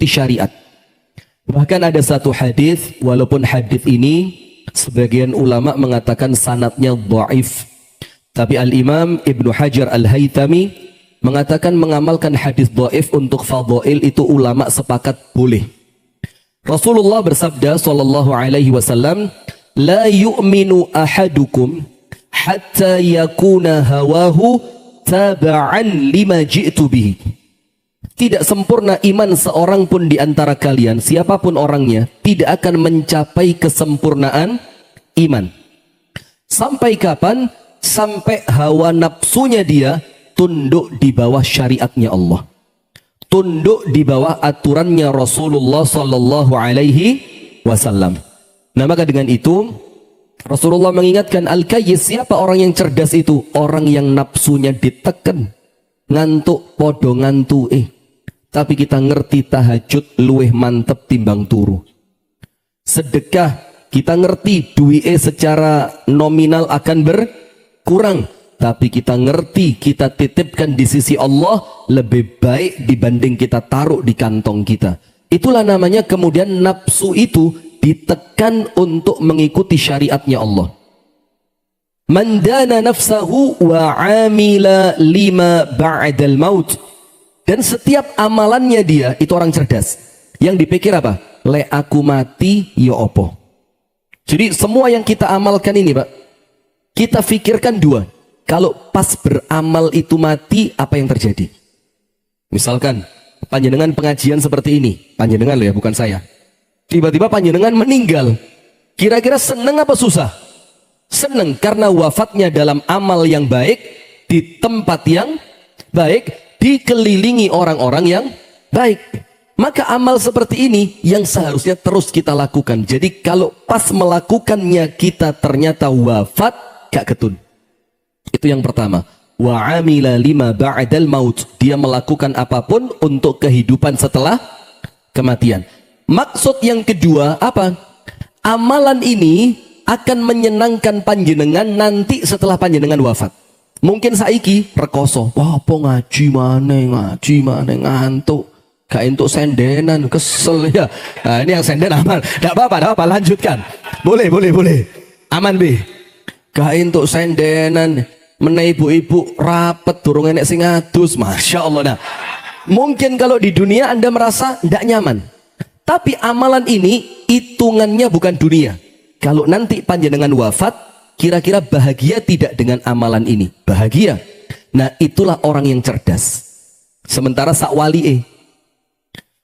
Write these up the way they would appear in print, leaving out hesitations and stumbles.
mengikuti syariat. Bahkan ada satu hadis, walaupun hadis ini sebagian ulama mengatakan sanadnya dhaif, tapi Al-Imam Ibnu Hajar Al-Haythami mengatakan mengamalkan hadis dhaif untuk fadhail itu ulama sepakat boleh. Rasulullah bersabda sallallahu alaihi wasallam, la yu'minu ahadukum hatta yakuna hawahu taba'an lima ji'tu bihi. Tidak sempurna iman seorang pun di antara kalian, siapapun orangnya, tidak akan mencapai kesempurnaan iman. Sampai kapan? Sampai hawa nafsunya dia tunduk di bawah syariatnya Allah, tunduk di bawah aturannya Rasulullah sallallahu alaihi wasallam. Nah, maka dengan itu Rasulullah mengingatkan al-kayyis, siapa orang yang cerdas itu? Orang yang nafsunya ditekan, ngantuk podo ngantuk tapi kita ngerti tahajud luweh mantep timbang turu. Sedekah kita ngerti duit secara nominal akan berkurang, tapi kita ngerti kita titipkan di sisi Allah lebih baik dibanding kita taruh di kantong kita. Itulah namanya kemudian nafsu itu ditekan untuk mengikuti syariatnya Allah. Man dana nafsahu wa amila lima ba'dal maut. Dan setiap amalannya dia itu orang cerdas. Yang dipikir apa? Le aku mati ya opo. Jadi semua yang kita amalkan ini Pak, kita pikirkan dua. Kalau pas beramal itu mati, apa yang terjadi? Misalkan panjenengan pengajian seperti ini, panjenengan loh ya, bukan saya. Tiba-tiba panjenengan meninggal. Kira-kira seneng apa susah? Seneng, karena wafatnya dalam amal yang baik, di tempat yang baik, dikelilingi orang-orang yang baik. Maka amal seperti ini yang seharusnya terus kita lakukan. Jadi kalau pas melakukannya kita ternyata wafat, gak ketun. Itu yang pertama. Wa amila lima ba'dal maut. Dia melakukan apapun untuk kehidupan setelah kematian. Maksud yang kedua apa? Amalan ini akan menyenangkan panjenengan nanti setelah panjenengan wafat. Mungkin saiki rekoso, wah apa ngaji mana ngantuk, gak entuk sendenan, kesel ya. Nah, ini yang senden aman, tidak apa-apa, lanjutkan. Boleh. Aman bi. Gak entuk sendenan, meneh ibu-ibu rapet durung enek sing ngadus, masya Allah. Nah, mungkin kalau di dunia Anda merasa tidak nyaman, tapi amalan ini hitungannya bukan dunia. Kalau nanti panjenengan wafat, kira-kira bahagia tidak dengan amalan ini? Bahagia. Nah, itulah orang yang cerdas. Sementara sak wali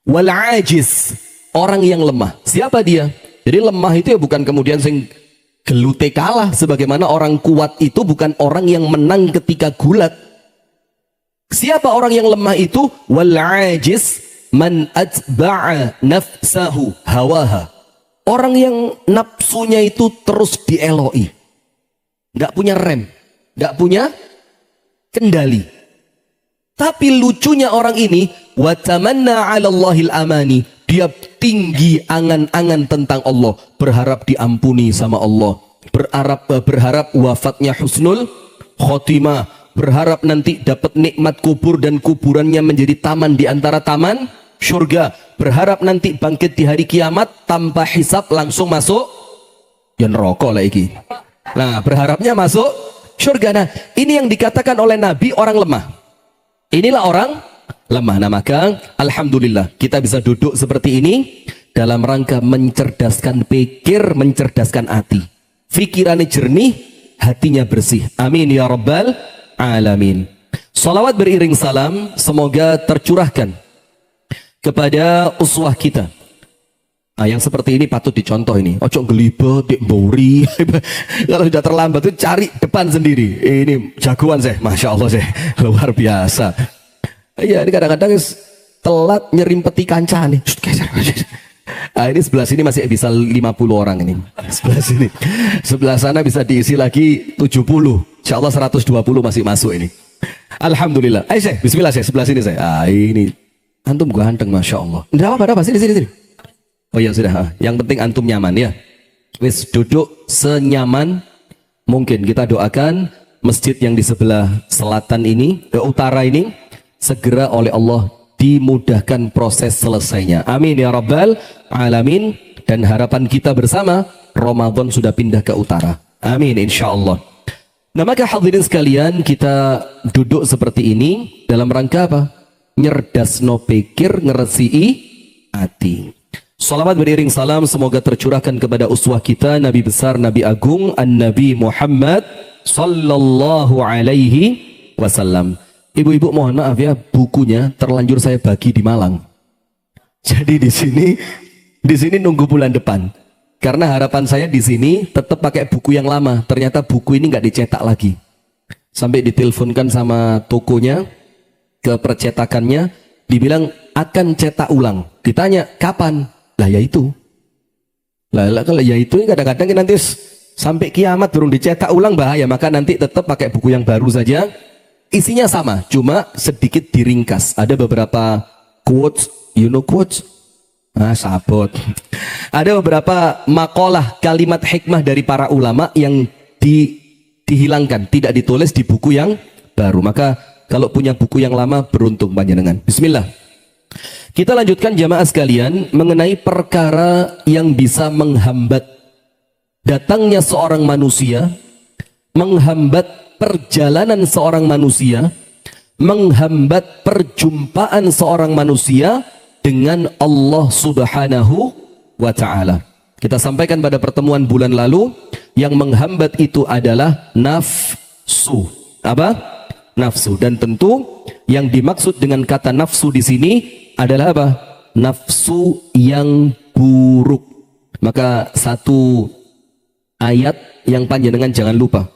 wal ajiz, orang yang lemah. Siapa dia? Jadi lemah itu ya bukan kemudian sing gelute kalah, sebagaimana orang kuat itu bukan orang yang menang ketika gulat. Siapa orang yang lemah itu? Wal ajiz man atba'a nafsahu hawaha. Orang yang nafsunya itu terus dieloi, nggak punya rem, nggak punya kendali. Tapi lucunya orang ini, wa tamanna 'ala Allahil amani, dia tinggi angan-angan tentang Allah, berharap diampuni sama Allah, berharap wafatnya husnul khotimah, berharap nanti dapat nikmat kubur dan kuburannya menjadi taman di antara taman surga, berharap nanti bangkit di hari kiamat tanpa hisab langsung masuk ya neraka lagi. Nah, berharapnya masuk surga. Nah, ini yang dikatakan oleh Nabi orang lemah. Inilah orang lemah. Nah, maka alhamdulillah kita bisa duduk seperti ini dalam rangka mencerdaskan pikir, mencerdaskan hati. Pikirannya jernih, hatinya bersih. Amin ya rabbal alamin. Salawat beriring salam semoga tercurahkan kepada uswah kita. Nah, yang seperti ini patut dicontoh ini. Ojo gelibet, dek bori. Kalau sudah terlambat itu cari depan sendiri. Ini jagoan saya, masya Allah saya, luar biasa. Iya, ini kadang-kadang telat nyerimpeti kanca nih. Nah, ini sebelah sini masih bisa 50 orang ini. Sebelah sini, sebelah sana bisa diisi lagi 70. Insya Allah 120 masih masuk ini. Alhamdulillah. Ayo saya, bismillah saya, sebelah sini saya. Ah, ini antum ganteng, masya Allah. Tidak apa-apa, sini. Oh ya sudah. Yang penting antum nyaman ya. Wis duduk senyaman mungkin. Kita doakan masjid yang di sebelah selatan ini, utara ini, segera oleh Allah dimudahkan proses selesainya. Amin ya rabbal alamin. Dan harapan kita bersama, Ramadan sudah pindah ke utara. Amin insyaallah. Nah maka hadirin sekalian, kita duduk seperti ini dalam rangka apa? Nyerdasno pikir, ngeresii hati. Salawat beriring salam semoga tercurahkan kepada uswah kita, Nabi besar, Nabi agung, An-Nabi Muhammad sallallahu alaihi wasallam. Ibu-ibu mohon maaf ya, bukunya terlanjur saya bagi di Malang. Jadi di sini nunggu bulan depan. Karena harapan saya di sini tetap pakai buku yang lama. Ternyata buku ini nggak dicetak lagi. Sampai diteleponkan sama tokonya, ke percetakannya, dibilang akan cetak ulang. Ditanya kapan? Lah ya itu. Lah kalau ya itu kadang-kadang nanti sampai kiamat belum dicetak ulang bahaya. Maka nanti tetap pakai buku yang baru saja. Isinya sama, cuma sedikit diringkas. Ada beberapa quotes, you know quotes? Sabot. Ada beberapa makalah, kalimat hikmah dari para ulama yang dihilangkan, tidak ditulis di buku yang baru. Maka kalau punya buku yang lama, beruntung panjenengan. Bismillah. Kita lanjutkan jamaah sekalian mengenai perkara yang bisa menghambat datangnya seorang manusia, menghambat perjalanan seorang manusia, menghambat perjumpaan seorang manusia dengan Allah subhanahu wa ta'ala. Kita sampaikan pada pertemuan bulan lalu, yang menghambat itu adalah nafsu. Apa? Nafsu. Dan tentu yang dimaksud dengan kata nafsu di sini adalah apa? Nafsu yang buruk. Maka satu ayat yang panjenengan jangan lupa,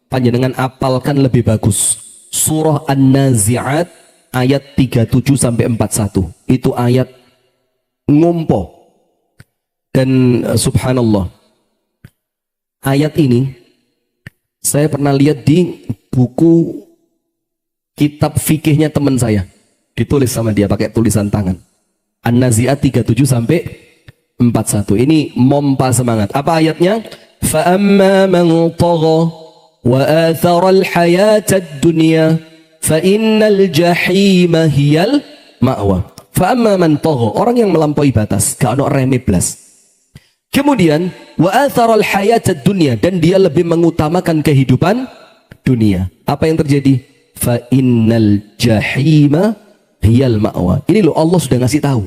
panjenengan apalkan lebih bagus. Surah An-Nazi'at ayat 37 sampai 41. Itu ayat ngumpo. Dan subhanallah, ayat ini saya pernah lihat di buku kitab fikihnya teman saya. Ditulis sama dia pakai tulisan tangan. An-Nazi'at 37 sampai 41. Ini mompa semangat. Apa ayatnya? Fa amma man tagha wa athara al-hayata ad-dunya fa innal jahima hiyal ma'wa. Fa amma man tagha, orang yang melampaui batas, gak ono reme blas. Kemudian wa athara al-hayata ad-dunya, dan dia lebih mengutamakan kehidupan dunia. Apa yang terjadi? Fa innal jahima hiyal ma'wa. Ini loh, Allah sudah ngasih tahu.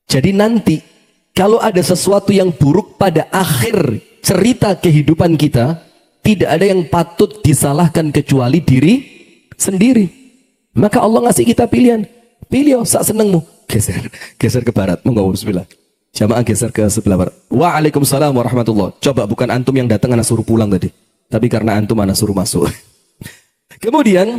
Jadi nanti kalau ada sesuatu yang buruk pada akhir cerita kehidupan kita, tidak ada yang patut disalahkan kecuali diri sendiri. Maka Allah ngasih kita pilihan. Pilih sak senengmu. Geser ke barat. Monggo bismillah. Jamaah geser ke sebelah barat. Waalaikumsalam warahmatullah. Coba bukan antum yang datang anak suruh pulang tadi, tapi karena antum anak suruh masuk. Kemudian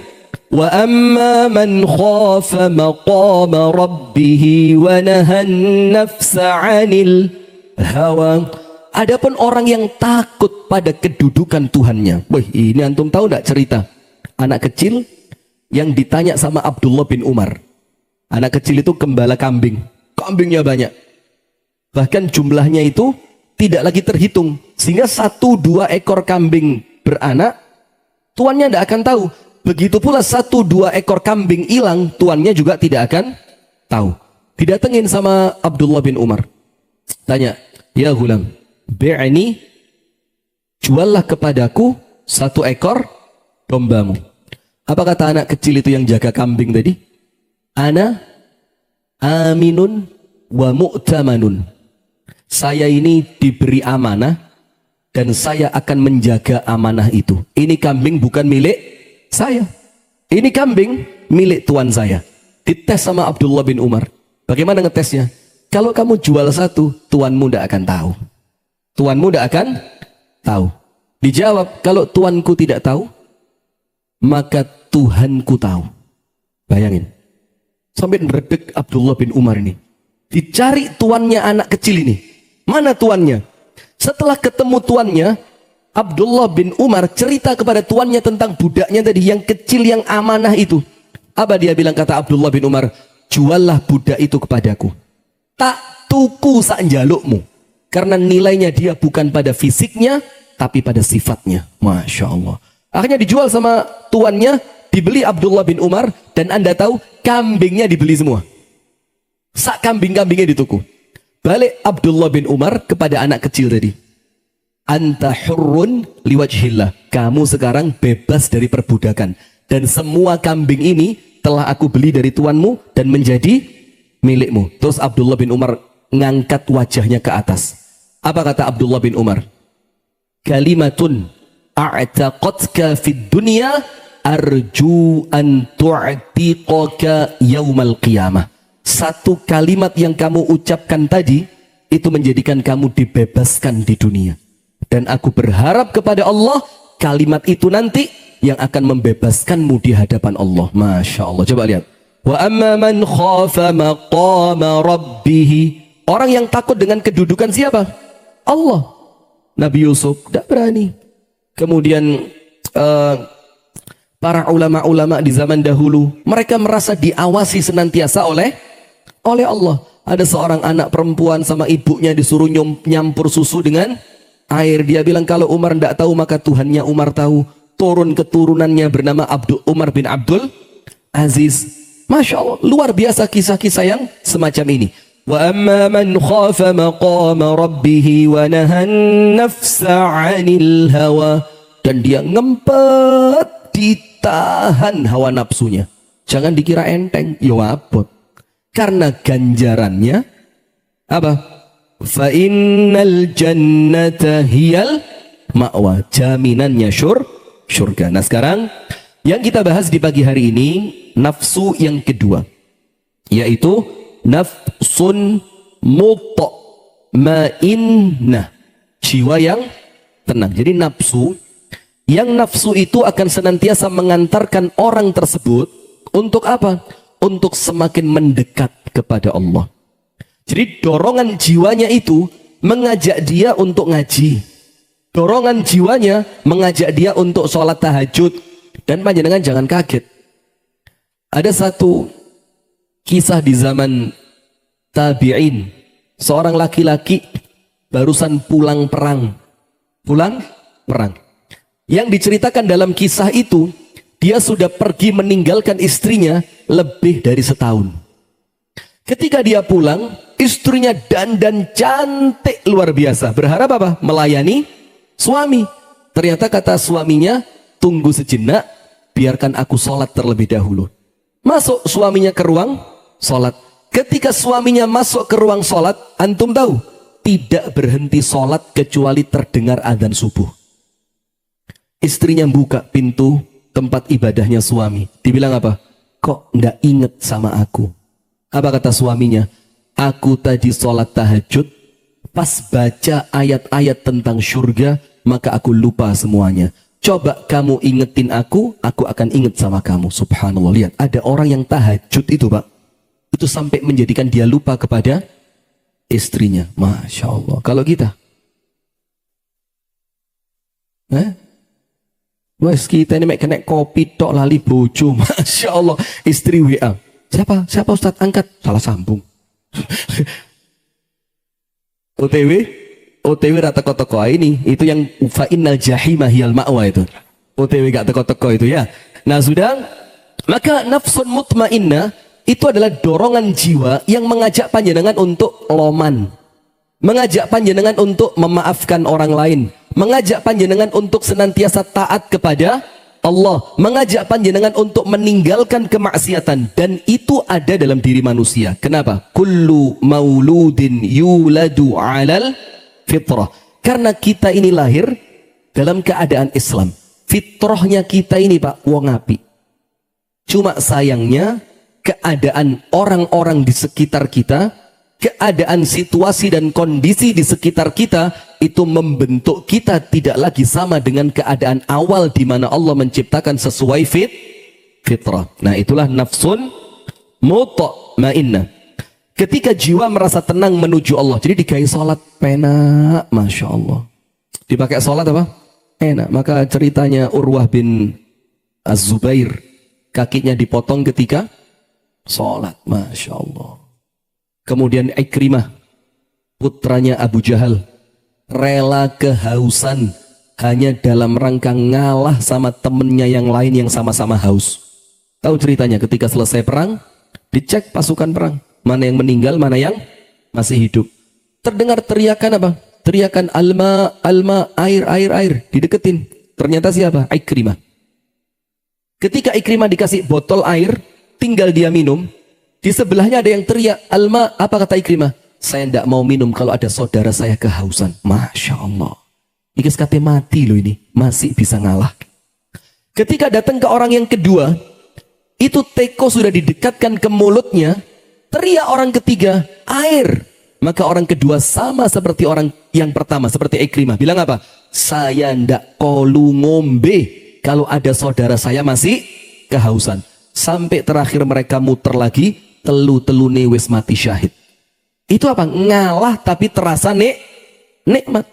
wa amma man khafa maqama rabbih wa nahan nafsa 'anil hawa. Adapun orang yang takut pada kedudukan Tuhannya. Wih, ini antum tahu enggak cerita anak kecil yang ditanya sama Abdullah bin Umar. Anak kecil itu gembala kambing. Kambingnya banyak. Bahkan jumlahnya itu tidak lagi terhitung. Sehingga 1-2 ekor kambing beranak, tuannya tidak akan tahu. Begitu pula 1-2 ekor kambing hilang, tuannya juga tidak akan tahu. Didatengin sama Abdullah bin Umar. Tanya, ya gulam, bi'ani, juallah kepadaku 1 ekor dombamu. Apa kata anak kecil itu yang jaga kambing tadi? Ana aminun wa mu'tamanun. Saya ini diberi amanah dan saya akan menjaga amanah itu. Ini kambing bukan milik saya. Ini kambing milik tuan saya. Dites sama Abdullah bin Umar. Bagaimana ngetesnya? Kalau kamu jual 1, tuanmu tidak akan tahu. Tuanmu tidak akan tahu. Dijawab, kalau tuanku tidak tahu, maka Tuhanku tahu. Bayangin. Sampai meredek Abdullah bin Umar ini. Dicari tuannya anak kecil ini. Mana tuannya? Setelah ketemu tuannya, Abdullah bin Umar cerita kepada tuannya tentang budaknya tadi, yang kecil, yang amanah itu. Apa dia bilang? Kata Abdullah bin Umar, juallah budak itu kepadaku. Tak tuku sak njalukmu. Karena nilainya dia bukan pada fisiknya, tapi pada sifatnya. Masya Allah. Akhirnya dijual sama tuannya, dibeli Abdullah bin Umar, dan Anda tahu kambingnya dibeli semua. Sak kambing-kambingnya dituku. Balik Abdullah bin Umar kepada anak kecil tadi. Anta hurrun liwajhillah. Kamu sekarang bebas dari perbudakan. Dan semua kambing ini telah aku beli dari tuanmu dan menjadi milikmu. Terus Abdullah bin Umar ngangkat wajahnya ke atas. Apa kata Abdullah bin Umar? Kalimatun a'taqatka fid dunya arju an tu'tiqaka yaumal qiyamah. Satu kalimat yang kamu ucapkan tadi itu menjadikan kamu dibebaskan di dunia. Dan aku berharap kepada Allah kalimat itu nanti yang akan membebaskanmu di hadapan Allah. Masya Allah. Coba lihat. Wa amma man khafa maqama rabbih. Orang yang takut dengan kedudukan siapa? Allah. Nabi Yusuf tidak berani. Kemudian para ulama-ulama di zaman dahulu, mereka merasa diawasi senantiasa oleh Allah. Ada seorang anak perempuan sama ibunya disuruh nyampur susu dengan air. Dia bilang kalau Umar tidak tahu maka Tuhannya Umar tahu. Turun keturunannya bernama Umar bin Abdul Aziz. Masya Allah, luar biasa kisah-kisah yang semacam ini. Wa amma man khafa maqama rabbih wa nahan nafsa 'anil hawa. Dan dia ngempet, ditahan hawa nafsunya. Jangan dikira enteng, ya abot. Karena ganjarannya apa? Fa innal jannata hiyal ma'wa. Jaminannya surga. Nah sekarang yang kita bahas di pagi hari ini nafsu yang kedua, yaitu nafsun mutma'innah, jiwa yang tenang. Jadi nafsu itu akan senantiasa mengantarkan orang tersebut untuk apa? Untuk semakin mendekat kepada Allah. Jadi dorongan jiwanya itu mengajak dia untuk ngaji. Dorongan jiwanya mengajak dia untuk sholat tahajud. Dan panjenengan jangan kaget. Ada satu kisah di zaman tabi'in. Seorang laki-laki barusan pulang perang. Yang diceritakan dalam kisah itu, dia sudah pergi meninggalkan istrinya lebih dari setahun. Ketika dia pulang, istrinya dandan cantik luar biasa. Berharap apa? Melayani suami. Ternyata kata suaminya, tunggu sejenak, biarkan aku sholat terlebih dahulu. Masuk suaminya ke ruang sholat. Ketika suaminya masuk ke ruang sholat, antum tahu? Tidak berhenti sholat kecuali terdengar adzan subuh. Istrinya buka pintu tempat ibadahnya suami. Dibilang apa? Kok ndak inget sama aku? Apa kata suaminya? Aku tadi sholat tahajud, pas baca ayat-ayat tentang surga, maka aku lupa semuanya. Coba kamu ingetin aku akan inget sama kamu. Subhanallah. Lihat, ada orang yang tahajud itu Pak, itu sampai menjadikan dia lupa kepada istrinya. Masya Allah. Kalau kita, wes kita ini kena kopi tok lali bojo. Masya Allah. Istri WA. Siapa Ustadz? Angkat. Salah sambung. OTW rata teko ini. Itu yang fa innal jahimah hiyal ma'wa itu. OTW gak teko-teko itu ya. Nah sudah. Maka nafsun mutmainnah itu adalah dorongan jiwa yang mengajak panjenengan untuk loman. Mengajak panjenengan untuk memaafkan orang lain. Mengajak panjenengan untuk senantiasa taat kepada Allah. Mengajak panjenengan untuk meninggalkan kemaksiatan. Dan itu ada dalam diri manusia. Kenapa? Kullu mauludin yuladu alal fitrah. Karena kita ini lahir dalam keadaan Islam. Fitrahnya kita ini Pak, wong api. Cuma sayangnya keadaan orang-orang di sekitar kita, keadaan situasi dan kondisi di sekitar kita itu membentuk kita tidak lagi sama dengan keadaan awal di mana Allah menciptakan sesuai fitrah. Nah, itulah nafsun mutmainnah. Ketika jiwa merasa tenang menuju Allah, jadi dikai sholat penak, Masya Allah. Dipakai sholat apa? Enak. Maka ceritanya Urwah bin Az-Zubair, kakinya dipotong ketika sholat, Masya Allah. Kemudian Ikrimah, putranya Abu Jahal, rela kehausan hanya dalam rangka ngalah sama temennya yang lain yang sama-sama haus. Tahu ceritanya ketika selesai perang, Dicek pasukan perang, mana yang meninggal, mana yang masih hidup. Terdengar teriakan apa? Teriakan alma, alma, air, air, air. Dideketin. Ternyata siapa? Ikrimah. Ketika Ikrimah dikasih botol air, tinggal dia minum. Di sebelahnya ada yang teriak, alma, apa kata Ikrimah? Saya tidak mau minum kalau ada saudara saya kehausan. Masya Allah. Ini katanya mati loh ini. Masih bisa ngalah. Ketika datang ke orang yang kedua, itu teko sudah didekatkan ke mulutnya. Teriak orang ketiga, air. Maka orang kedua sama seperti orang yang pertama, seperti Ikrimah. Bilang apa? Saya ndak kolu ngombe kalau ada saudara saya masih kehausan. Sampai terakhir mereka muter lagi, telu-telune wis mati syahid. Itu apa? Ngalah tapi terasa nikmat.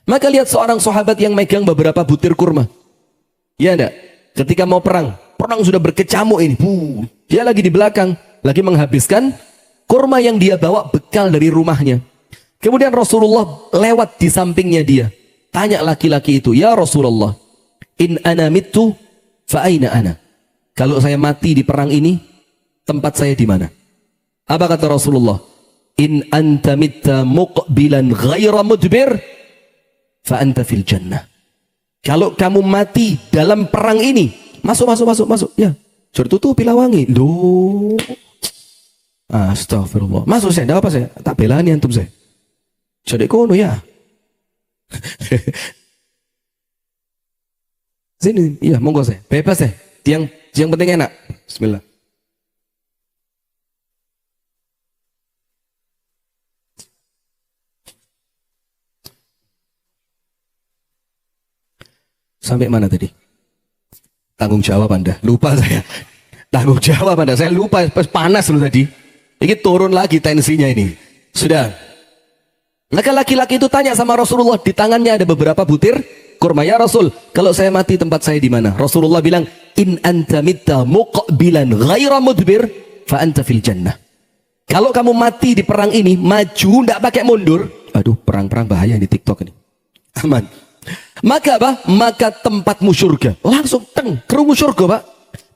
Maka lihat seorang sahabat yang megang beberapa butir kurma. Ya ndak? Ketika mau perang sudah berkecamuk ini. Dia lagi di belakang, lagi menghabiskan kurma yang dia bawa bekal dari rumahnya. Kemudian Rasulullah lewat di sampingnya dia. Tanya laki-laki itu, ya Rasulullah, in ana mittu fa aina ana? Kalau saya mati di perang ini, tempat saya di mana? Apa kata Rasulullah? In anta mitta muqbilan ghaira mudbir fa anta fil jannah. Kalau kamu mati dalam perang ini, masuk. Ya, suruh tutupi lawangi. Duh. Astagfirullah. Masuk saya, enggak apa saya. Tak belani antum saya. Jadi kono ya. Sini, iya monggo saya. Bebas saya. Yang penting enak. Bismillah. Sampai mana tadi? Tanggung jawab Anda. Lupa saya. Tanggung jawab Anda. Saya lupa. Panas loh tadi. Ini turun lagi tensinya ini. Sudah. Maka laki-laki itu tanya sama Rasulullah. Di tangannya ada beberapa butir kurma. Ya Rasul, kalau saya mati tempat saya di mana? Rasulullah bilang, in anta mitta muqbilan ghaira mudbir fa anta fil jannah. Kalau kamu mati di perang ini, maju, tidak pakai mundur. Aduh, perang-perang bahaya di TikTok ini. Aman. Maka apa? Maka tempatmu surga. Langsung kerungu surga Pak.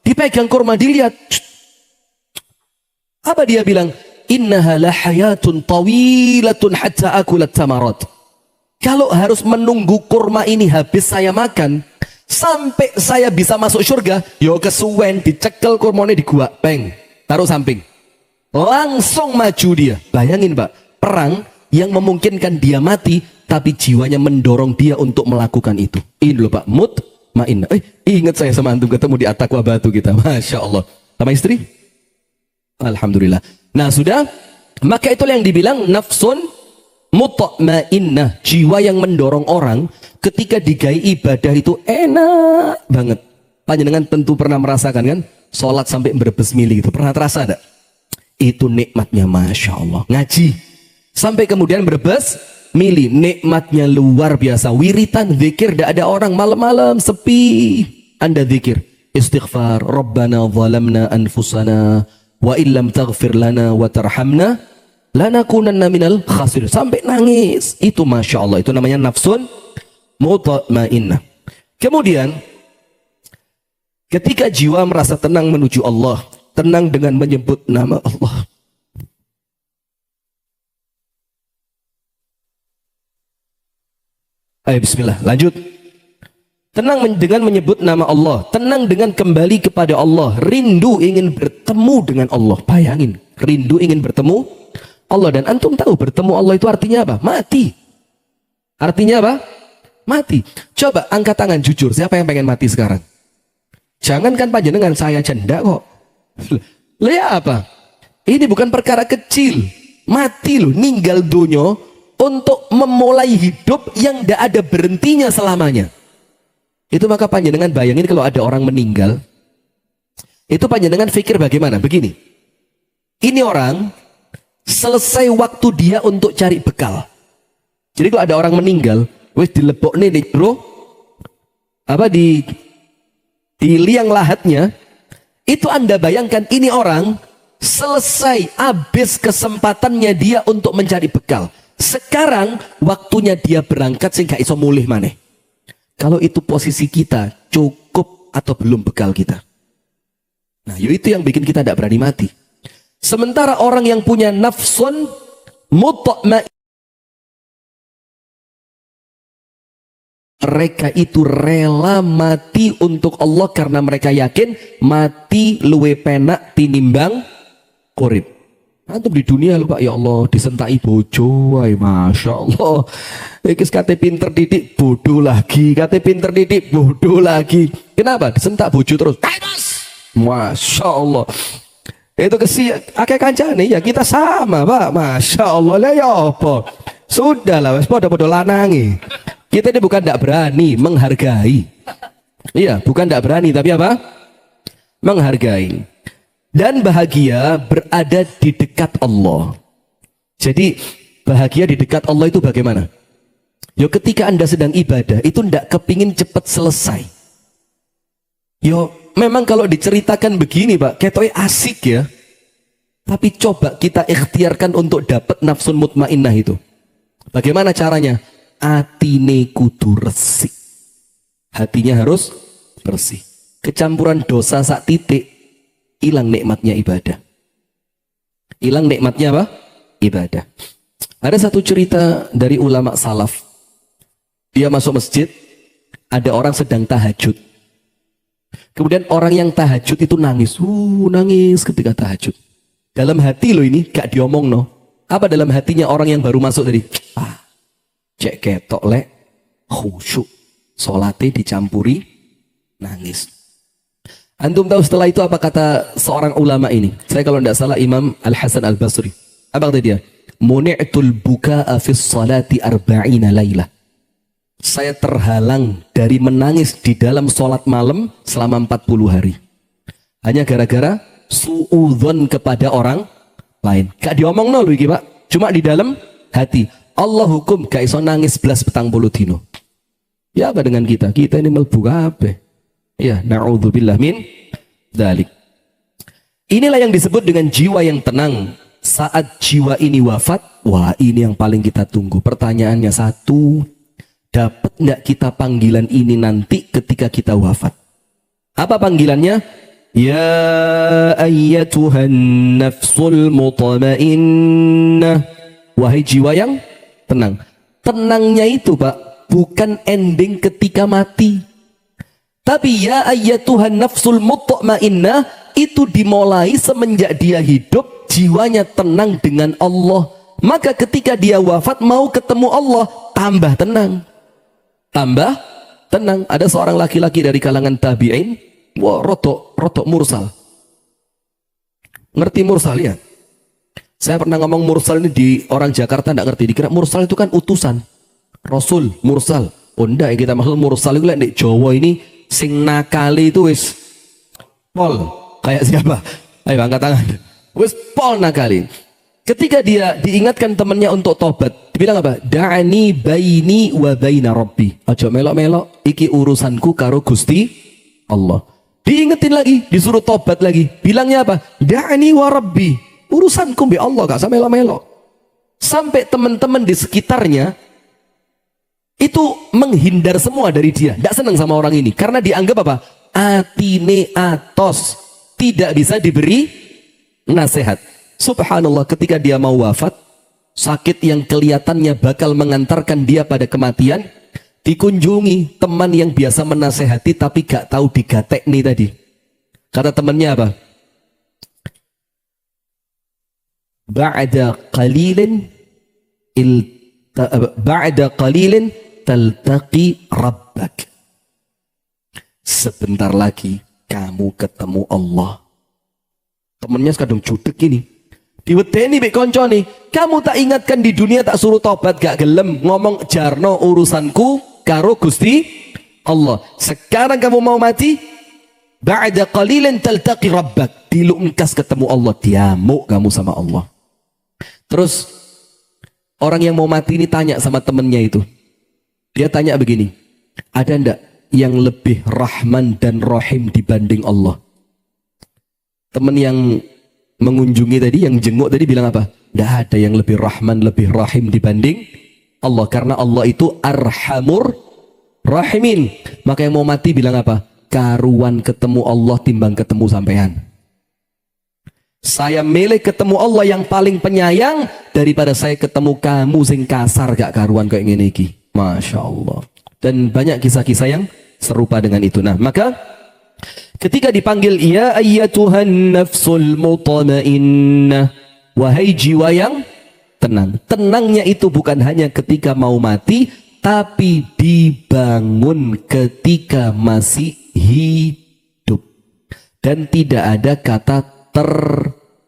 Dipegang kurma, dilihat. Apa dia bilang? Innaha la hayatun tawilatun hatta akulat tamarat. Kalau harus menunggu kurma ini habis saya makan, sampai saya bisa masuk surga, yo kesuwen, dicekel kurmanya di gua, peng, taruh samping. Langsung maju dia. Bayangin Pak, perang yang memungkinkan dia mati, tapi jiwanya mendorong dia untuk melakukan itu. Ini loh Pak, mutmainnah. Ingat saya sama antum ketemu di At-Taqwa Batu kita. Masya Allah. Sama istri? Alhamdulillah. Nah sudah, maka itulah yang dibilang nafsun mutmainnah, jiwa yang mendorong orang ketika digai ibadah itu enak banget. Panjenengan tentu pernah merasakan kan, sholat sampai berbes mili itu, pernah terasa ada? Itu nikmatnya Masya Allah. Ngaji sampai kemudian berbes mili, nikmatnya luar biasa. Wiritan, zikir, tidak ada orang, malam-malam sepi, Anda zikir, istighfar, Rabbana zalamna anfusana wa illam taghfir lana wa tarhamna lanakunanna minal khasir, sampai nangis. Itu Masya Allah, itu namanya nafsun mutmainnah. Kemudian ketika jiwa merasa tenang menuju Allah, tenang dengan menyebut nama Allah, ayo bismillah, lanjut. Tenang dengan menyebut nama Allah, tenang dengan kembali kepada Allah, rindu ingin bertemu dengan Allah. Bayangin, rindu ingin bertemu Allah. Dan antum tahu bertemu Allah itu artinya apa? Mati. Artinya apa? Mati. Coba angkat tangan jujur, siapa yang pengen mati sekarang? Jangankan panjenengan, saya janda kok. Lah ya apa? Ini bukan perkara kecil. Mati loh, ninggal dunia untuk memulai hidup yang tidak ada berhentinya selamanya. Itu maka panjenengan bayangin kalau ada orang meninggal, itu panjenengan pikir bagaimana? Begini, ini orang selesai waktu dia untuk cari bekal. Jadi kalau ada orang meninggal, wes dilebok nih bro, apa di liang lahatnya, itu Anda bayangkan ini orang selesai habis kesempatannya dia untuk mencari bekal. Sekarang waktunya dia berangkat sehingga iso mulih maneh. Kalau itu posisi kita, cukup atau belum bekal kita? Nah, itu yang bikin kita tidak berani mati. Sementara orang yang punya nafsun mutmainnah, mereka itu rela mati untuk Allah karena mereka yakin mati luwe penak tinimbang urip. Antum di dunia lupa, ya Allah disentai bojo, ay, masya Allah. Ikis kate pinter didik bodoh lagi, kate pinter didik bodoh lagi. Kenapa? Disentak bojo terus. Masya Allah. Itu akeh kancane ya kita sama Pak, masya Allah lah ya apa. Sudahlah, wes podo-podo lanangi. Kita ini bukan tidak berani, menghargai. Iya, bukan tidak berani tapi apa? Menghargai. Dan bahagia berada di dekat Allah. Jadi bahagia di dekat Allah itu bagaimana? Yo ketika Anda sedang ibadah itu ndak kepingin cepat selesai. Yo memang kalau diceritakan begini Pak, ketoknya asik ya. Tapi coba kita ikhtiarkan untuk dapat nafsun mutmainnah itu. Bagaimana caranya? Atine kudu resik. Hatinya harus bersih. Kecampuran dosa sak titik, hilang nikmatnya ibadah. Hilang nikmatnya apa? Ibadah. Ada satu cerita dari ulama salaf. Dia masuk masjid, ada orang sedang tahajud. Kemudian orang yang tahajud itu nangis. Nangis ketika tahajud. Dalam hati loh ini, gak diomong no. Apa dalam hatinya orang yang baru masuk tadi? Cek ketok lek, khusyuk. Solatnya dicampuri, nangis. Antum tahu setelah itu apa kata seorang ulama ini? Saya kalau tidak salah Imam Al-Hasan Al-Basri. Apa kata dia? Muni'tul buka'a fis salati arba'ina laylah. Saya terhalang dari menangis di dalam sholat malam selama 40 hari. Hanya gara-gara su'udhon kepada orang lain. Gak diomong no lagi Pak. Cuma di dalam hati. Allah hukum gak iso nangis belas petang puluh dino. Ya apa dengan kita? Kita ini melbu kabeh. Ya, na'udzubillah min dzalik. Inilah yang disebut dengan jiwa yang tenang. Saat jiwa ini wafat, wah ini yang paling kita tunggu. Pertanyaannya satu, dapat nggak kita panggilan ini nanti ketika kita wafat? Apa panggilannya? Ya ayyatuhan nafsul mutmainnah. Wahai jiwa yang tenang. Tenangnya itu Pak, bukan ending ketika mati. Tapi ya ayyatuhan nafsul mutmainnah itu dimulai semenjak dia hidup, jiwanya tenang dengan Allah. Maka ketika dia wafat mau ketemu Allah, tambah tenang. Tambah tenang. Ada seorang laki-laki dari kalangan tabi'in, wah rotok mursal. Ngerti mursal ya? Saya pernah ngomong mursal ini di orang Jakarta enggak ngerti. Dikira mursal itu kan utusan. Rasul, mursal. Oh enggak, yang kita maksud mursal itu di Jawa ini sing nakali itu wis pol. Kayak siapa? Ayo angkat tangan. Wis pol nakali. Ketika dia diingatkan temannya untuk tobat, dibilang apa? Da'ani baini wa baina rabbi. Aja melok-melok, iki urusanku karo Gusti Allah. Diingetin lagi, disuruh tobat lagi. Bilangnya apa? Da'ani wa rabbi. Urusanku bi Allah, gak usah melok-melok. Sampai teman-teman di sekitarnya itu menghindar semua dari dia, tidak senang sama orang ini karena dianggap apa? Atine atos, tidak bisa diberi nasihat. Subhanallah, ketika dia mau wafat, sakit yang kelihatannya bakal mengantarkan dia pada kematian, dikunjungi teman yang biasa menasehati tapi gak tahu digatek nih tadi. Kata temannya apa? Ba'da qalilin taltaqi rabbak. Sebentar lagi kamu ketemu Allah. Temennya kadang judek ini. Diwedeni mek konco nih. Kamu tak ingatkan di dunia tak suruh tobat gak gelem. Ngomong jarno urusanku karo Gusti Allah. Sekarang kamu mau mati? Ba'da qalilin taltaqi rabbak. Dilungkas ketemu Allah. Diamuk kamu sama Allah. Terus orang yang mau mati ini tanya sama temennya itu. Dia tanya begini, ada ndak yang lebih rahman dan rahim dibanding Allah? Teman yang mengunjungi tadi, yang jenguk tadi bilang apa? Ndak ada yang lebih rahman, lebih rahim dibanding Allah. Karena Allah itu arhamur rahimin. Maka yang mau mati bilang apa? Karuan ketemu Allah timbang ketemu sampean. Saya milih ketemu Allah yang paling penyayang daripada saya ketemu kamu sing kasar gak karuan kayak gini iki. Masya Allah. Dan banyak kisah-kisah yang serupa dengan itu. Nah, maka ketika dipanggil ya ayyatuhan nafsul mutmainnah, wahai jiwa yang tenang. Tenangnya itu bukan hanya ketika mau mati, tapi dibangun ketika masih hidup. Dan tidak ada kata terlambat.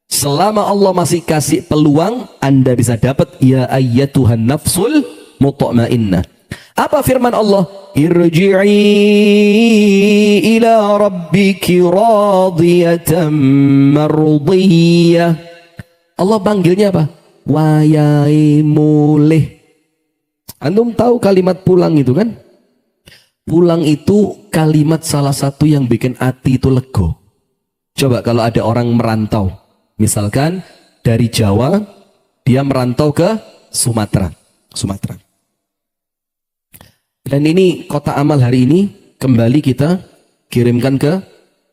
Selama Allah masih kasih peluang, Anda bisa dapat ya ayyatuhan nafsul mutmainnah. Apa firman Allah? Irji'i ila rabbiki radiyatan mardiyah. Allah panggilnya apa? Wayai mulih. Antum tahu kalimat pulang itu kan? Pulang itu kalimat salah satu yang bikin hati itu lego. Coba kalau ada orang merantau, misalkan dari Jawa, dia merantau ke Sumatera. Dan ini kota amal hari ini kembali kita kirimkan ke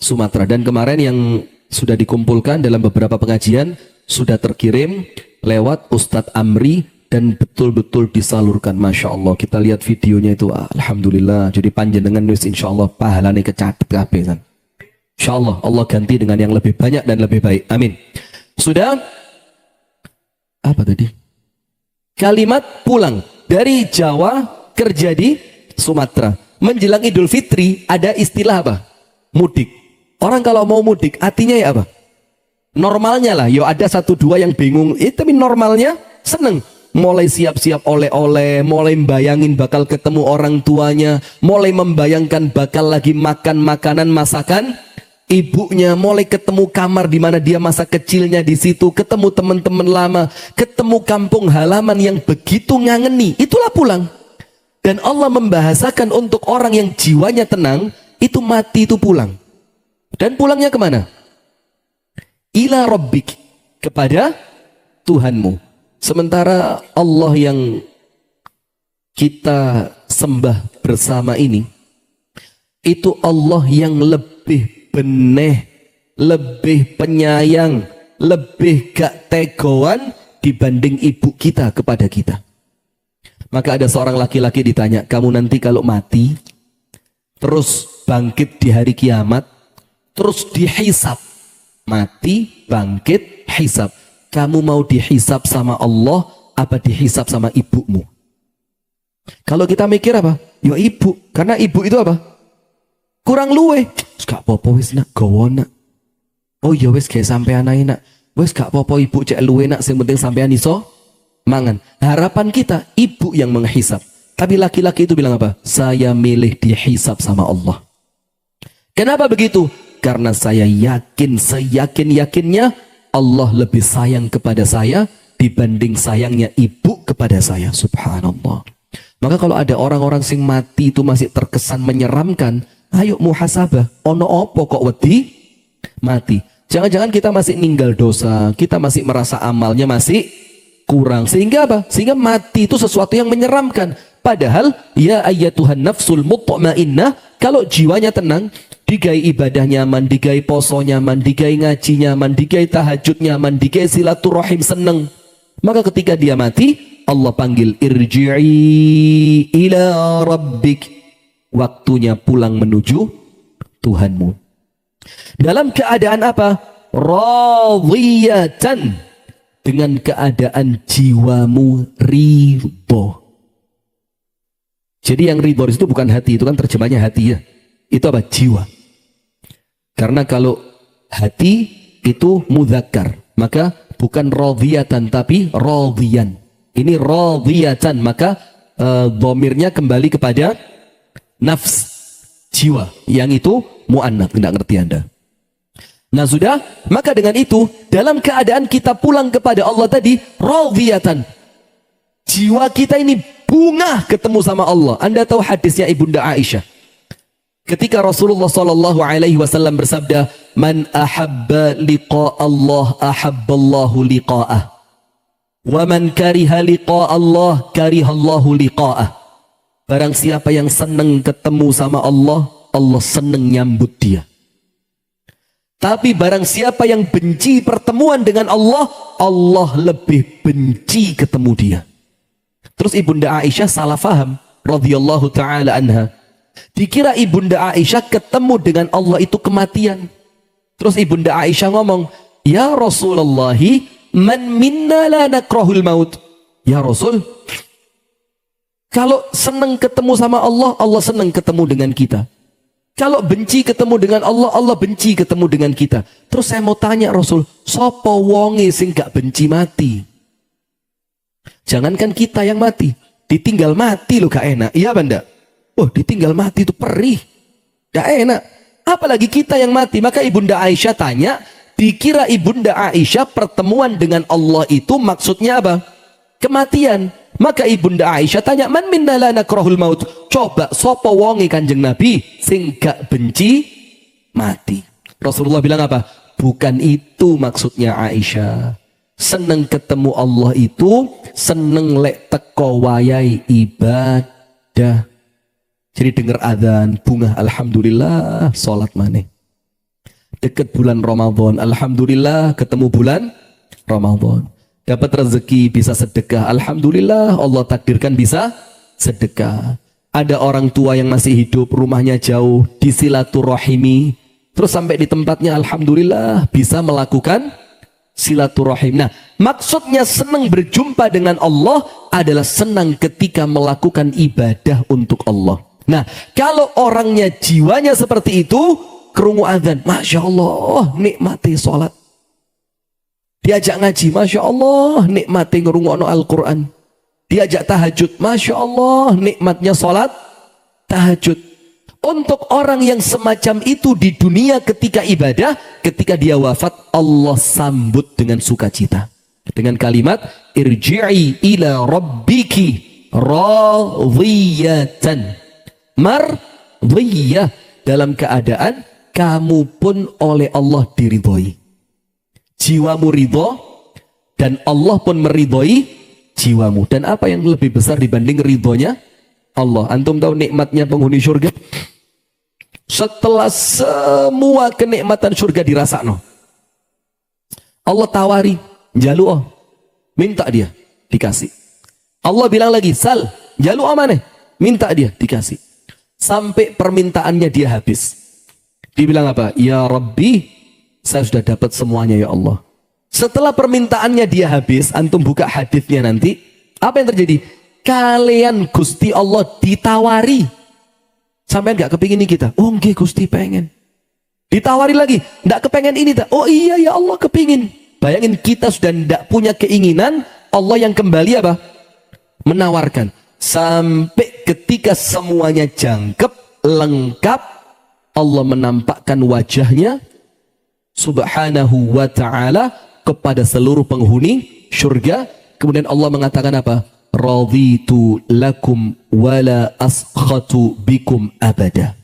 Sumatera. Dan kemarin yang sudah dikumpulkan dalam beberapa pengajian sudah terkirim lewat Ustadz Amri dan betul-betul disalurkan. Masya Allah, kita lihat videonya itu, alhamdulillah. Jadi panjenengan nulis insya Allah pahalanya kecatet kabeh. Insya Allah Allah ganti dengan yang lebih banyak dan lebih baik. Amin. Sudah? Apa tadi? Kalimat pulang dari Jawa kerja di Sumatera. Menjelang Idul Fitri ada istilah apa? Mudik. Orang kalau mau mudik artinya ya apa? Normalnya lah. Yo ada satu dua yang bingung. Tapi normalnya seneng. Mulai siap-siap oleh-oleh, mulai membayangin bakal ketemu orang tuanya, mulai membayangkan bakal lagi makan makanan masakan ibunya, mulai ketemu kamar di mana dia masa kecilnya di situ, ketemu teman-teman lama, ketemu kampung halaman yang begitu ngangeni. Itulah pulang. Dan Allah membahasakan untuk orang yang jiwanya tenang, itu mati itu pulang. Dan pulangnya kemana? Ila rabbik, kepada Tuhanmu. Sementara Allah yang kita sembah bersama ini, itu Allah yang lebih benih, lebih penyayang, lebih gak tegoan dibanding ibu kita kepada kita. Maka ada seorang laki-laki ditanya, kamu nanti kalau mati, terus bangkit di hari kiamat, terus dihisab. Mati, bangkit, hisab. Kamu mau dihisab sama Allah apa dihisab sama ibumu? Kalau kita mikir apa? Ya ibu, karena ibu itu apa? Kurang luwe. Gak apa-apa wis nak gawa nak. Oh ya wis kayak sampean ae nak. Wis gak apa-apa ibu cek luwe nak, sing penting sampean iso mangan. Harapan kita ibu yang menghisab. Tapi laki-laki itu bilang apa? Saya milih dihisab sama Allah. Kenapa begitu? Karena saya yakin, seyakin-yakinnya Allah lebih sayang kepada saya dibanding sayangnya ibu kepada saya. Subhanallah. Maka kalau ada orang-orang sing mati itu masih terkesan menyeramkan, ayo muhasabah. Ono opo kok wedi mati. Jangan-jangan kita masih ninggal dosa, kita masih merasa amalnya masih kurang. Sehingga apa? Sehingga mati itu sesuatu yang menyeramkan. Padahal ya ayyatuhan nafsul mutmainnah, kalau jiwanya tenang, digai ibadah nyaman, digai poso nyaman, digai ngaji nyaman, digai tahajud nyaman, digai silaturahim seneng. Maka ketika dia mati, Allah panggil irji'i ila rabbik. Waktunya pulang menuju Tuhanmu. Dalam keadaan apa? Radiyatan. Dengan keadaan jiwamu ridho. Jadi yang ridho itu bukan hati, itu kan terjemahnya hati ya. Itu apa? Jiwa. Karena kalau hati itu mudzakkar, maka bukan radhiyatan tapi radhiyan. Ini radhiyatan, maka dhamirnya kembali kepada nafs, jiwa. Yang itu muannats, tidak ngerti Anda. Nah sudah, maka dengan itu dalam keadaan kita pulang kepada Allah tadi radhiyatan. Jiwa kita ini bunga ketemu sama Allah. Anda tahu hadisnya Ibunda Aisyah. Ketika Rasulullah SAW bersabda, "Man ahabba liqa Allah, ahabballahu liqa'ah. Wa man kariha liqa Allah, karihallahu liqa'ah." Barang siapa yang senang ketemu sama Allah, Allah senang nyambut dia. Tapi barang siapa yang benci pertemuan dengan Allah, Allah lebih benci ketemu dia. Terus Ibunda Aisyah salah faham radhiyallahu taala anha. Dikira Ibunda Aisyah ketemu dengan Allah itu kematian. Terus Ibunda Aisyah ngomong, "Ya Rasulullah, man minna la nakrahul maut." Ya Rasul, kalau senang ketemu sama Allah, Allah senang ketemu dengan kita. Kalau benci ketemu dengan Allah, Allah benci ketemu dengan kita. Terus saya mau tanya Rasul, sapa wonge sing gak benci mati? Jangankan kita yang mati, ditinggal mati lo gak enak. Iya benda? Oh, ditinggal mati itu perih, gak enak. Apalagi kita yang mati. Maka Ibunda Aisyah tanya, dikira Ibunda Aisyah pertemuan dengan Allah itu maksudnya apa? Kematian. Maka Ibunda Aisyah tanya, man minna la nakrahul maut? Coba sapa wonge Kanjeng Nabi sing gak benci mati? Rasulullah bilang apa? Bukan itu maksudnya Aisyah. Seneng ketemu Allah itu seneng lek teko wayai ibadah. Jadi dengar adzan, bunga alhamdulillah, salat maneh. Deket bulan Ramadan, alhamdulillah ketemu bulan Ramadan. Dapat rezeki bisa sedekah, alhamdulillah Allah takdirkan bisa sedekah. Ada orang tua yang masih hidup, rumahnya jauh, disilaturahimi, terus sampai di tempatnya alhamdulillah bisa melakukan silaturahim. Nah, maksudnya senang berjumpa dengan Allah adalah senang ketika melakukan ibadah untuk Allah. Nah, kalau orangnya jiwanya seperti itu, krungu adzan, Masya Allah, nikmati sholat. Diajak ngaji, Masya Allah, nikmati ngerungokno Al-Quran. Diajak tahajud, Masya Allah, nikmatnya sholat tahajud. Untuk orang yang semacam itu di dunia ketika ibadah, ketika dia wafat, Allah sambut dengan sukacita. Dengan kalimat, irji'i ila rabbiki radhiyatan mardhiyah. Dalam keadaan kamu pun oleh Allah diridhoi. Jiwamu ridho dan Allah pun meridhoi jiwamu. Dan apa yang lebih besar dibanding ridhonya Allah? Antum tahu nikmatnya penghuni surga? Setelah semua kenikmatan surga dirasakno, Allah tawari, jalu minta dia dikasih. Allah bilang lagi, sal, jalu mana? Minta dia dikasih. Sampai permintaannya dia habis. Dibilang apa? Ya Rabbi, saya sudah dapat semuanya ya Allah. Setelah permintaannya dia habis, antum buka hadisnya nanti, apa yang terjadi? Kalian Gusti Allah ditawari. Sampai nggak kepingin ini kita? Oh nggih Gusti pengen. Ditawari lagi, nggak kepengen ini tak? Oh iya ya Allah kepingin. Bayangin kita sudah nggak punya keinginan, Allah yang kembali apa? Menawarkan. Sampai ketika semuanya jangkep, lengkap, Allah menampakkan wajahnya subhanahu wa ta'ala kepada seluruh penghuni surga. Kemudian Allah mengatakan apa? Raditu lakum wala askhatu bikum abada.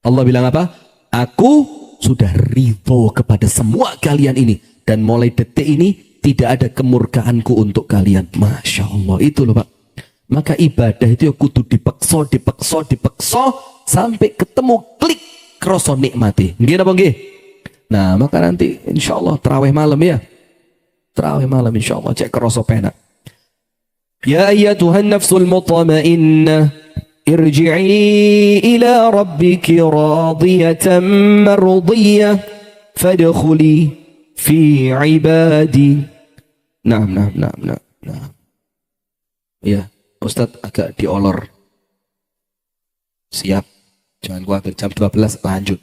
Allah bilang apa? Aku sudah ridho kepada semua kalian ini, dan mulai detik ini tidak ada kemurkaanku untuk kalian. Masya Allah, itu loh Pak. Maka ibadah itu ya kudu dipekso sampai ketemu klik kroso nikmati. Nggih napa nggih? Nah, maka nanti insya Allah terawih malam ya. Terawih malam insya Allah cek kroso penak. Ya ayyatuhan nafsul mutmainnah, irji'i ila rabbiki radiyatan mardiyah fadkhuli fi ibadi. Nah. Ya, Ustadz agak diolor. Siap. Jangan khawatir, jam 12 lanjut.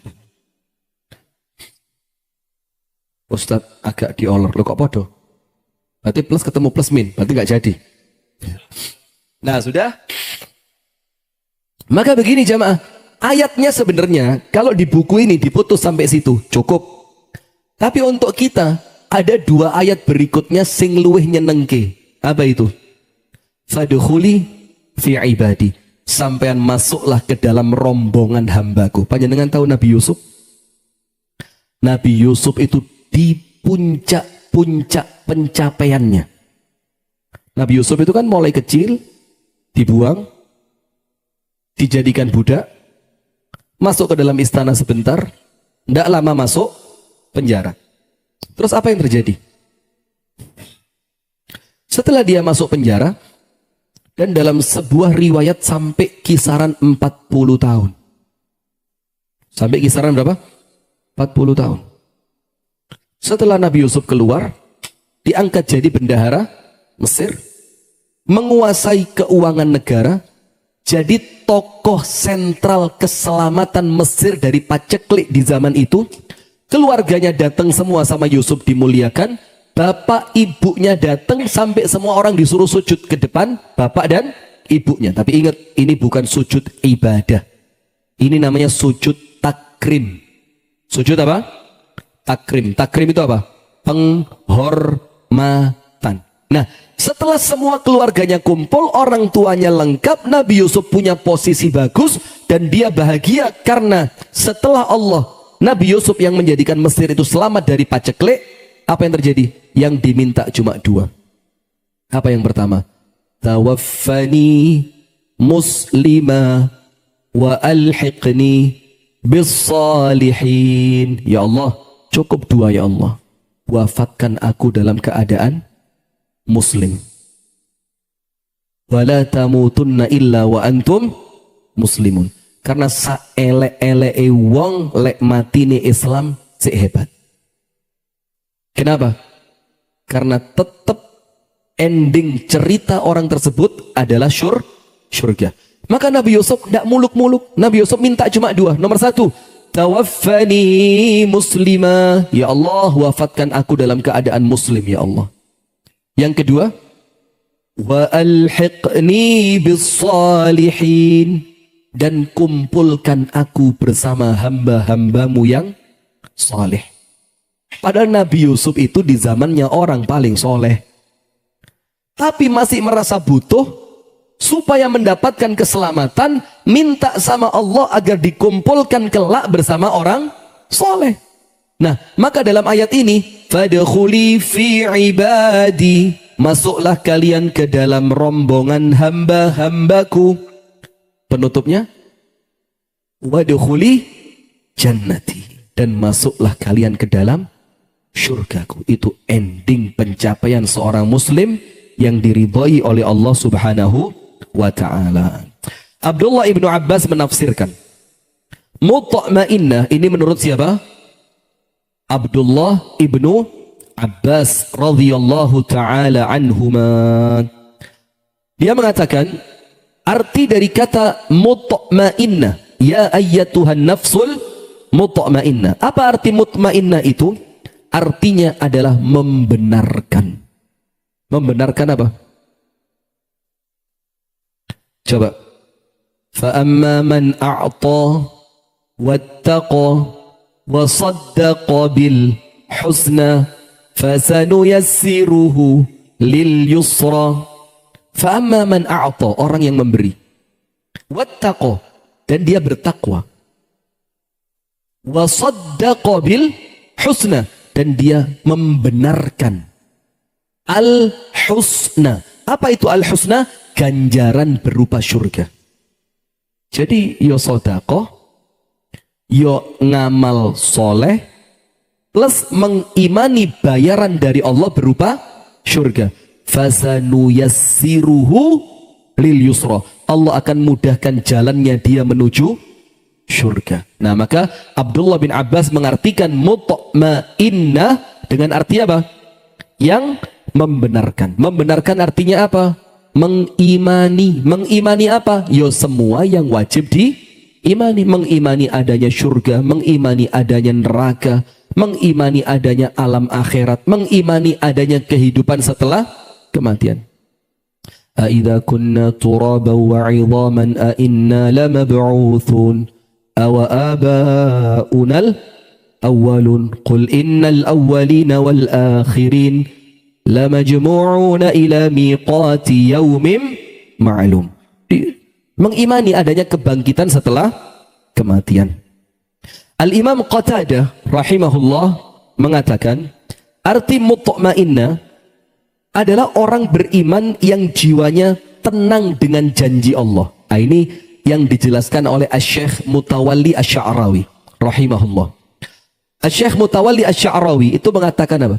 Ustadz agak diolor. Lo kok podo? Berarti plus ketemu plus min. Berarti nggak jadi. Nah sudah. Maka begini jamaah. Ayatnya sebenarnya kalau di buku ini diputus sampai situ cukup. Tapi untuk kita ada dua ayat berikutnya sing luweh nyenengke. Apa itu? Fadkhuli fi ibadi. Sampean masuklah ke dalam rombongan hambaku. Panjenengan tahu Nabi Yusuf? Nabi Yusuf itu di puncak-puncak pencapaiannya. Nabi Yusuf itu kan mulai kecil, dibuang, dijadikan budak, masuk ke dalam istana sebentar, tidak lama masuk penjara. Terus apa yang terjadi? Setelah dia masuk penjara, dan dalam sebuah riwayat sampai kisaran 40 tahun. Sampai kisaran berapa? 40 tahun. Setelah Nabi Yusuf keluar, diangkat jadi bendahara Mesir, menguasai keuangan negara, jadi tokoh sentral keselamatan Mesir dari paceklik di zaman itu. Keluarganya datang semua sama Yusuf dimuliakan, bapak ibunya datang sampai semua orang disuruh sujud ke depan bapak dan ibunya. Tapi ingat, ini bukan sujud ibadah, ini namanya sujud takrim. Sujud apa? Takrim. Takrim itu apa? Penghormatan. Nah, setelah semua keluarganya kumpul, orang tuanya lengkap, Nabi Yusuf punya posisi bagus, dan dia bahagia karena setelah Allah, Nabi Yusuf yang menjadikan Mesir itu selamat dari paceklik. Apa yang terjadi? Yang diminta cuma dua. Apa yang pertama? Tawaffani muslima wa alhiqni bis-salihin. Ya Allah, cukup dua ya Allah. Wafatkan aku dalam keadaan muslim. Wala tamutunna illa wa antum muslimun. Karena saelek-eleke wong lek matine Islam sik hebat. Kenapa? Karena tetap ending cerita orang tersebut adalah surga. Maka Nabi Yusuf tidak muluk-muluk. Nabi Yusuf minta cuma dua. Nomor satu, tawaffani muslima. Ya Allah, wafatkan aku dalam keadaan muslim ya Allah. Yang kedua, wa alhiqni bis-salihin, dan kumpulkan aku bersama hamba-hambamu yang saleh. Padahal Nabi Yusuf itu di zamannya orang paling soleh, tapi masih merasa butuh supaya mendapatkan keselamatan, minta sama Allah agar dikumpulkan kelak bersama orang soleh. Nah, maka dalam ayat ini, fadkhuli fi ibadi, masuklah kalian ke dalam rombongan hamba-hambaku. Penutupnya, wadkhuli jannati, dan masuklah kalian ke dalam syurgaku. Itu ending pencapaian seorang muslim yang diridhai oleh Allah Subhanahu wa ta'ala. Abdullah ibnu Abbas menafsirkan mutma'innah ini menurut siapa? Abdullah ibnu Abbas radhiyallahu ta'ala anhuma. Dia mengatakan arti dari kata mutma'innah, ya ayyatuhan nafsul mutma'innah. Apa arti mutma'innah itu? Artinya adalah membenarkan. Membenarkan apa? Coba. Fa'amma man a'ta wattaqa wa saddaqa bil husna fasanuyassiruhu lil yusra. Fa'amma man a'ta, orang yang memberi, wattaqa, dan dia bertakwa, wa saddaqa bil husna, dan dia membenarkan al-husna. Apa itu al-husna? Ganjaran berupa surga. Jadi yo sedekah, yo ngamal soleh, plus mengimani bayaran dari Allah berupa surga. Fasanuyassiruhu lil yusra, Allah akan mudahkan jalannya dia menuju surga. Nah, maka Abdullah bin Abbas mengartikan mutma'innah dengan arti apa? Yang membenarkan. Membenarkan artinya apa? Mengimani. Mengimani apa? Yo semua yang wajib diimani. Mengimani adanya surga, mengimani adanya neraka, mengimani adanya alam akhirat, mengimani adanya kehidupan setelah kematian. Aidza kunna turaban wa 'idhaman a inna lamab'utsun aw aba'unal awwalun qul innal awwalina wal akhirin lamajmu'una ila miqati yaumin ma'lum. Mengimani adanya kebangkitan setelah kematian. Al-Imam Qatadah rahimahullah mengatakan arti mutma'innah adalah orang beriman yang jiwanya tenang dengan janji Allah. Nah, ini yang dijelaskan oleh Asy-Syaikh Mutawalli Asy-Sya'rawi rahimahullah. Syekh Mutawalli Asy-Sya'rawi itu mengatakan apa?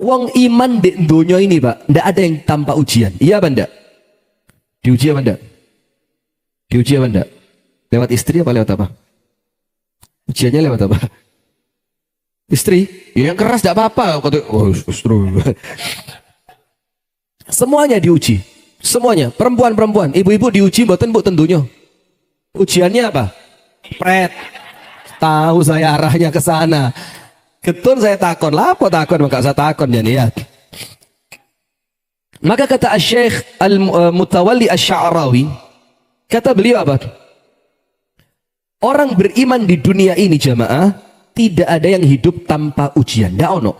Wong iman di dunia ini Pak, tidak ada yang tanpa ujian. Iya apa enggak? Diuji apa enggak? Diuji apa enggak? Lewat istri apa lewat apa? Ujiannya lewat apa? Istri? Ya, yang keras tidak apa-apa. Oh, istri. Semuanya diuji. Semuanya. Perempuan-perempuan. Ibu-ibu diuji mboten Bu tentunya. Ujiannya apa? Pret. Tahu saya arahnya ke sana. Ketun saya takon. Lah apa takon? Maka saya takon ya nih ya. Maka kata Syekh Al-Mutawalli Asy-Sya'rawi, kata beliau apa? Orang beriman di dunia ini jamaah, tidak ada yang hidup tanpa ujian. Nggak ono.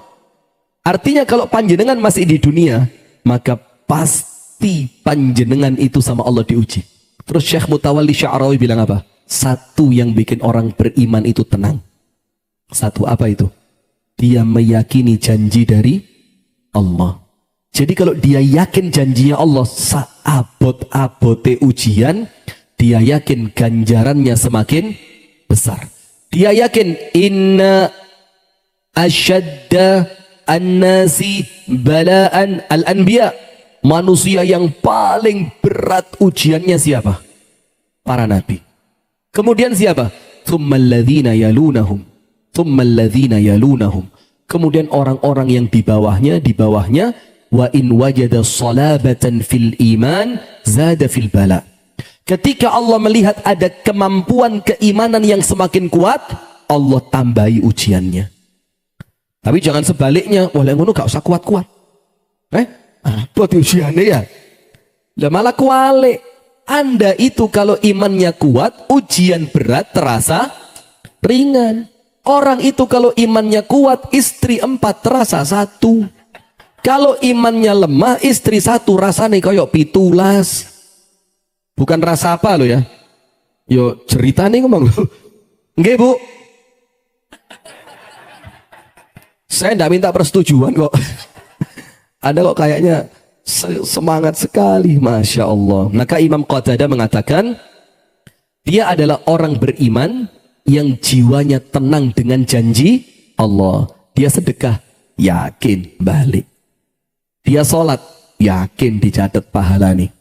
Artinya kalau panjenengan masih di dunia, maka pasti panjenengan itu sama Allah diuji. Terus Syekh Mutawalli Sya'rawi bilang apa? Satu yang bikin orang beriman itu tenang. Satu apa itu? Dia meyakini janji dari Allah. Jadi kalau dia yakin janjinya Allah, saabot-abote ujian, dia yakin ganjarannya semakin besar. Dia yakin inna asyadda an-nasi bala'an al-anbiya. Manusia yang paling berat ujiannya siapa? Para nabi. Kemudian siapa? Tsummal ladzina yalunahum. Tsummal ladzina yalunahum. Kemudian orang-orang yang di bawahnya wa in wajada salabatan fil iman zada fil bala. Ketika Allah melihat ada kemampuan keimanan yang semakin kuat, Allah tambahi ujiannya. Tapi jangan sebaliknya, oleh ngono gak usah kuat-kuat. Buat ujiannya ya. Lah malah kualik. Anda itu kalau imannya kuat, ujian berat terasa ringan. Orang itu kalau imannya kuat, istri 4 terasa 1. Kalau imannya lemah, istri 1 rasanya kayak 17. Bukan rasa apa lo ya? Yo cerita nih ngomong lo. Nggih Bu. Saya tidak minta persetujuan kok. Anda kok kayaknya semangat sekali, Masya Allah. Maka Imam Qatadah mengatakan, dia adalah orang beriman yang jiwanya tenang dengan janji Allah. Dia sedekah, yakin balik. Dia sholat, yakin dicatat pahala nih.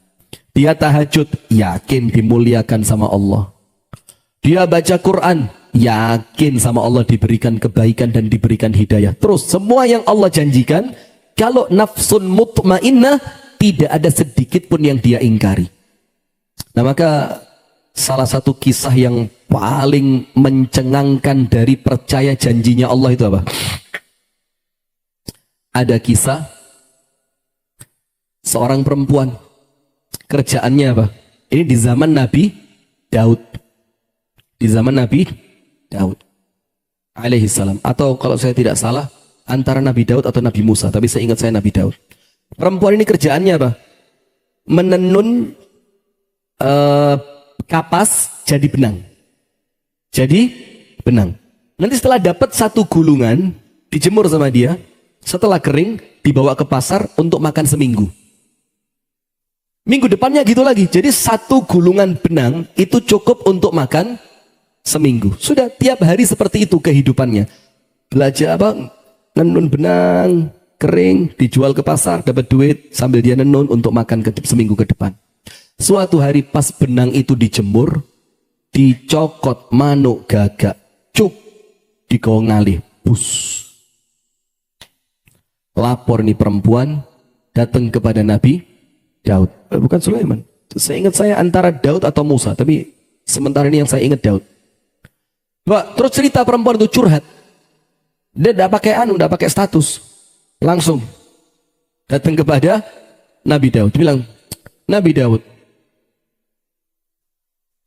Dia tahajud, yakin dimuliakan sama Allah. Dia baca Quran, yakin sama Allah diberikan kebaikan dan diberikan hidayah. Terus semua yang Allah janjikan, kalau nafsun mutmainnah, tidak ada sedikit pun yang dia ingkari. Nah maka salah satu kisah yang paling mencengangkan dari percaya janjinya Allah itu apa? Ada kisah seorang perempuan, kerjaannya apa? Ini di zaman Nabi Daud. Di zaman Nabi Daud alaihi salam. Atau kalau saya tidak salah, antara Nabi Daud atau Nabi Musa. Tapi saya ingat saya Nabi Daud. Perempuan ini kerjaannya apa? Menenun kapas jadi benang. Jadi benang. Nanti setelah dapat 1 gulungan, dijemur sama dia. Setelah kering, dibawa ke pasar untuk makan seminggu. Minggu depannya gitu lagi. Jadi 1 gulungan benang itu cukup untuk makan seminggu. Sudah tiap hari seperti itu kehidupannya. Belajar apa? Nenun benang, kering, dijual ke pasar, dapat duit sambil dia nenun untuk makan seminggu ke depan. Suatu hari pas benang itu dijemur, dicokot manuk gagak, cuk, digawa ngalih, bus. Lapor nih perempuan, datang kepada Nabi Daud. Bukan Sulaiman. Saya ingat saya antara Daud atau Musa, tapi sementara ini yang saya ingat Daud. Terus cerita perempuan itu curhat. Dia tidak pakai tidak pakai status. Langsung datang kepada Nabi Daud. Bilang, Nabi Daud,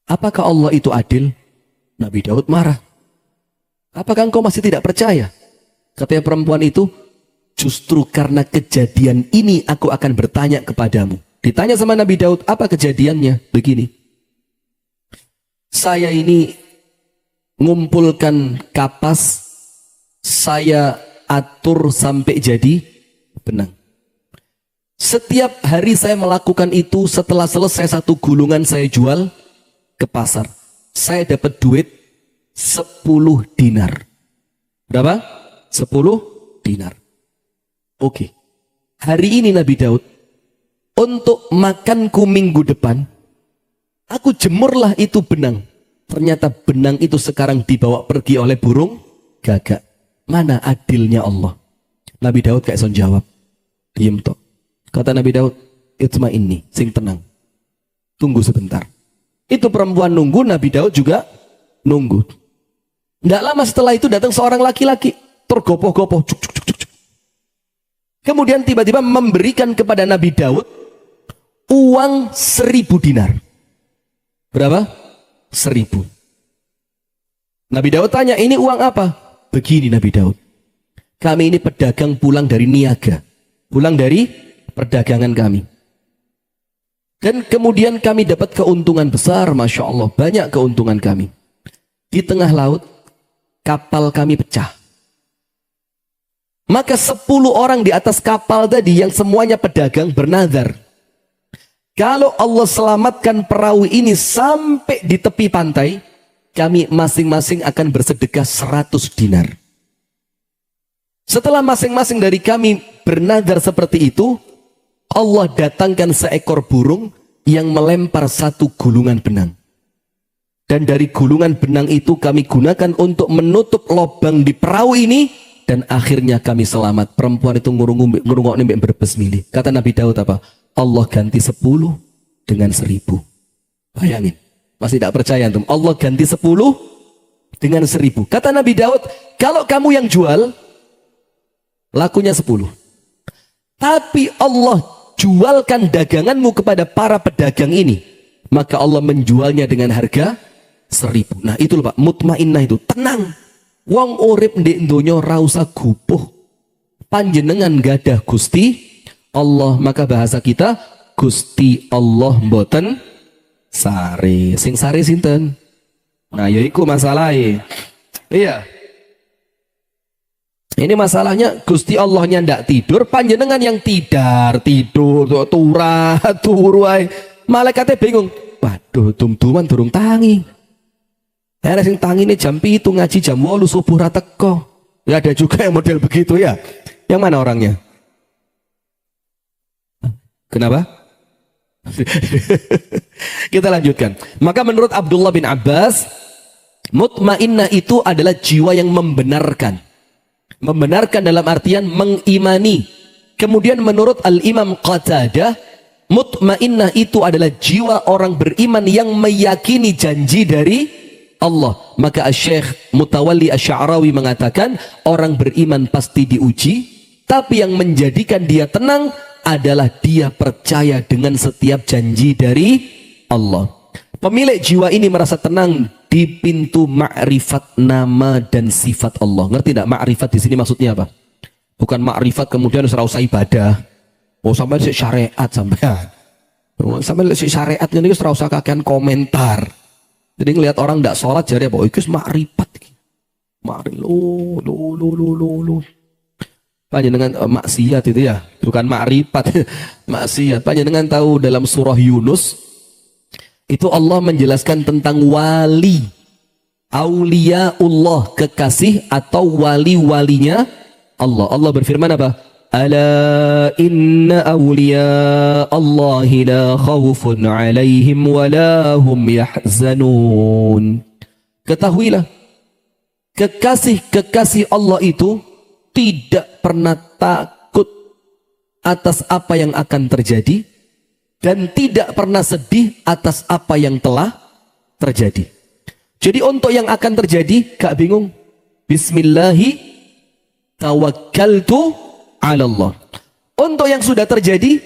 apakah Allah itu adil? Nabi Daud marah. Apakah engkau masih tidak percaya? Katanya perempuan itu, justru karena kejadian ini aku akan bertanya kepadamu. Ditanya sama Nabi Daud, apa kejadiannya? Begini. Saya ini ngumpulkan kapas, saya atur sampai jadi benang. Setiap hari saya melakukan itu, setelah selesai 1 gulungan saya jual ke pasar. Saya dapat duit 10 dinar. Berapa? 10 dinar. Oke. Hari ini Nabi Daud, untuk makanku minggu depan, aku jemurlah itu benang. Ternyata benang itu sekarang dibawa pergi oleh burung gagak. Mana adilnya Allah? Nabi Daud kayak son jawab. Diem tok. Kata Nabi Daud, itma'inni, sing tenang. Tunggu sebentar. Itu perempuan nunggu, Nabi Daud juga nunggu. Tidak lama setelah itu datang seorang laki-laki. Tergopoh-gopoh. Kemudian tiba-tiba memberikan kepada Nabi Daud uang 1000 dinar. Berapa? 1000. Nabi Daud tanya, ini uang apa? Begini Nabi Daud, kami ini pedagang pulang dari niaga, pulang dari perdagangan kami. Dan kemudian kami dapat keuntungan besar, Masya Allah, banyak keuntungan kami. Di tengah laut, kapal kami pecah. Maka 10 orang di atas kapal tadi yang semuanya pedagang bernazar, kalau Allah selamatkan perahu ini sampai di tepi pantai, kami masing-masing akan bersedekah 100 dinar. Setelah masing-masing dari kami bernazar seperti itu, Allah datangkan seekor burung yang melempar satu gulungan benang. Dan dari gulungan benang itu kami gunakan untuk menutup lubang di perahu ini, dan akhirnya kami selamat. Perempuan itu ngurungok nih berbes milih. Kata Nabi Daud apa? Allah ganti 10 dengan 1000. Bayangin, masih tidak percaya antum? Allah ganti 10 dengan 1000. Kata Nabi Daud, kalau kamu yang jual, lakunya 10. Tapi Allah jualkan daganganmu kepada para pedagang ini, maka Allah menjualnya dengan harga 1000. Nah itu loh Pak, mutmainnah itu, tenang. Wong urip ndek donya ra usah gupuh. Panjenengan gadah Gusti Allah, maka bahasa kita Gusti Allah mboten sare. Sing sare sinten? Nah yaiku masalahnya. Iya. Ini masalahnya Gusti Allahnya ndak tidur, panjenengan yang tidur turu ae. Malaikatnya bingung. Waduh, tum-tuman durung tangi. Ada sing tangi ini jam 7 ngaji jam 8 subuh ra teko. Ya ada juga yang model begitu ya. Yang mana orangnya? Kenapa? Kita lanjutkan. Maka menurut Abdullah bin Abbas, mutmainnah itu adalah jiwa yang membenarkan. Membenarkan dalam artian mengimani. Kemudian menurut Al-Imam Qatadah, mutmainnah itu adalah jiwa orang beriman yang meyakini janji dari Allah. Maka Syekh Mutawalli Asy'arawi mengatakan, orang beriman pasti diuji, tapi yang menjadikan dia tenang adalah dia percaya dengan setiap janji dari Allah. Pemilik jiwa ini merasa tenang di pintu ma'rifat nama dan sifat Allah. Ngerti tidak ma'rifat di sini maksudnya apa? Bukan ma'rifat kemudian ora usah ibadah. Oh sampai sik syariat sampean. Sampai sik syariat niku ora usah kakean komentar. Jadi ngelihat orang tidak sholat jari apa? Oh itu ma'rifat. Mari lo. Panjenengan maksiat itu ya, bukan ma'rifat. Maksiat. Panjenengan tahu dalam surah Yunus itu Allah menjelaskan tentang wali, auliaullah, kekasih atau wali-walinya Allah. Allah berfirman apa? Ala inna awliya Allahi la khawfun alaihim wa la hum yahzanun. Ketahuilah, kekasih-kekasih Allah itu tidak pernah takut atas apa yang akan terjadi dan tidak pernah sedih atas apa yang telah terjadi. Jadi untuk yang akan terjadi gak bingung. Bismillahi tawakkaltu ala Allah. Untuk yang sudah terjadi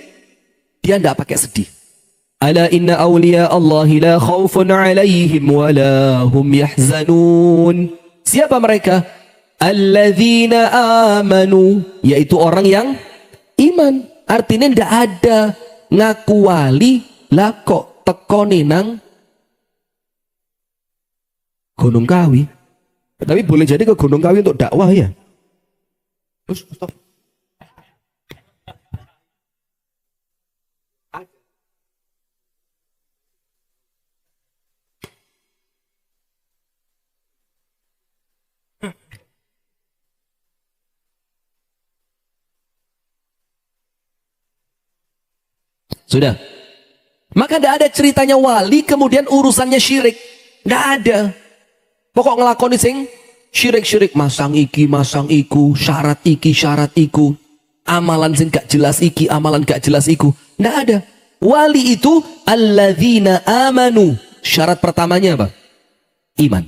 dia tidak pakai sedih. Ala inna awliya Allahi la khawfun alaihim wa la hum yahzanun. Siapa mereka? Alladzina amanu, yaitu orang yang iman. Artinya tidak ada ngaku wali lah kok tekone nang Gunung Kawi. Tapi boleh jadi ke Gunung Kawi untuk dakwah ya. Terus stop. Sudah. Maka tidak ada ceritanya wali kemudian urusannya syirik. Tidak ada. Pokok ngelakoni sing syirik-syirik, masang iki, masang iku, syarat iki, syarat iku, amalan sing gak jelas iki, amalan gak jelas iku. Tidak ada. Wali itu alladzina amanu. Syarat pertamanya apa? Iman.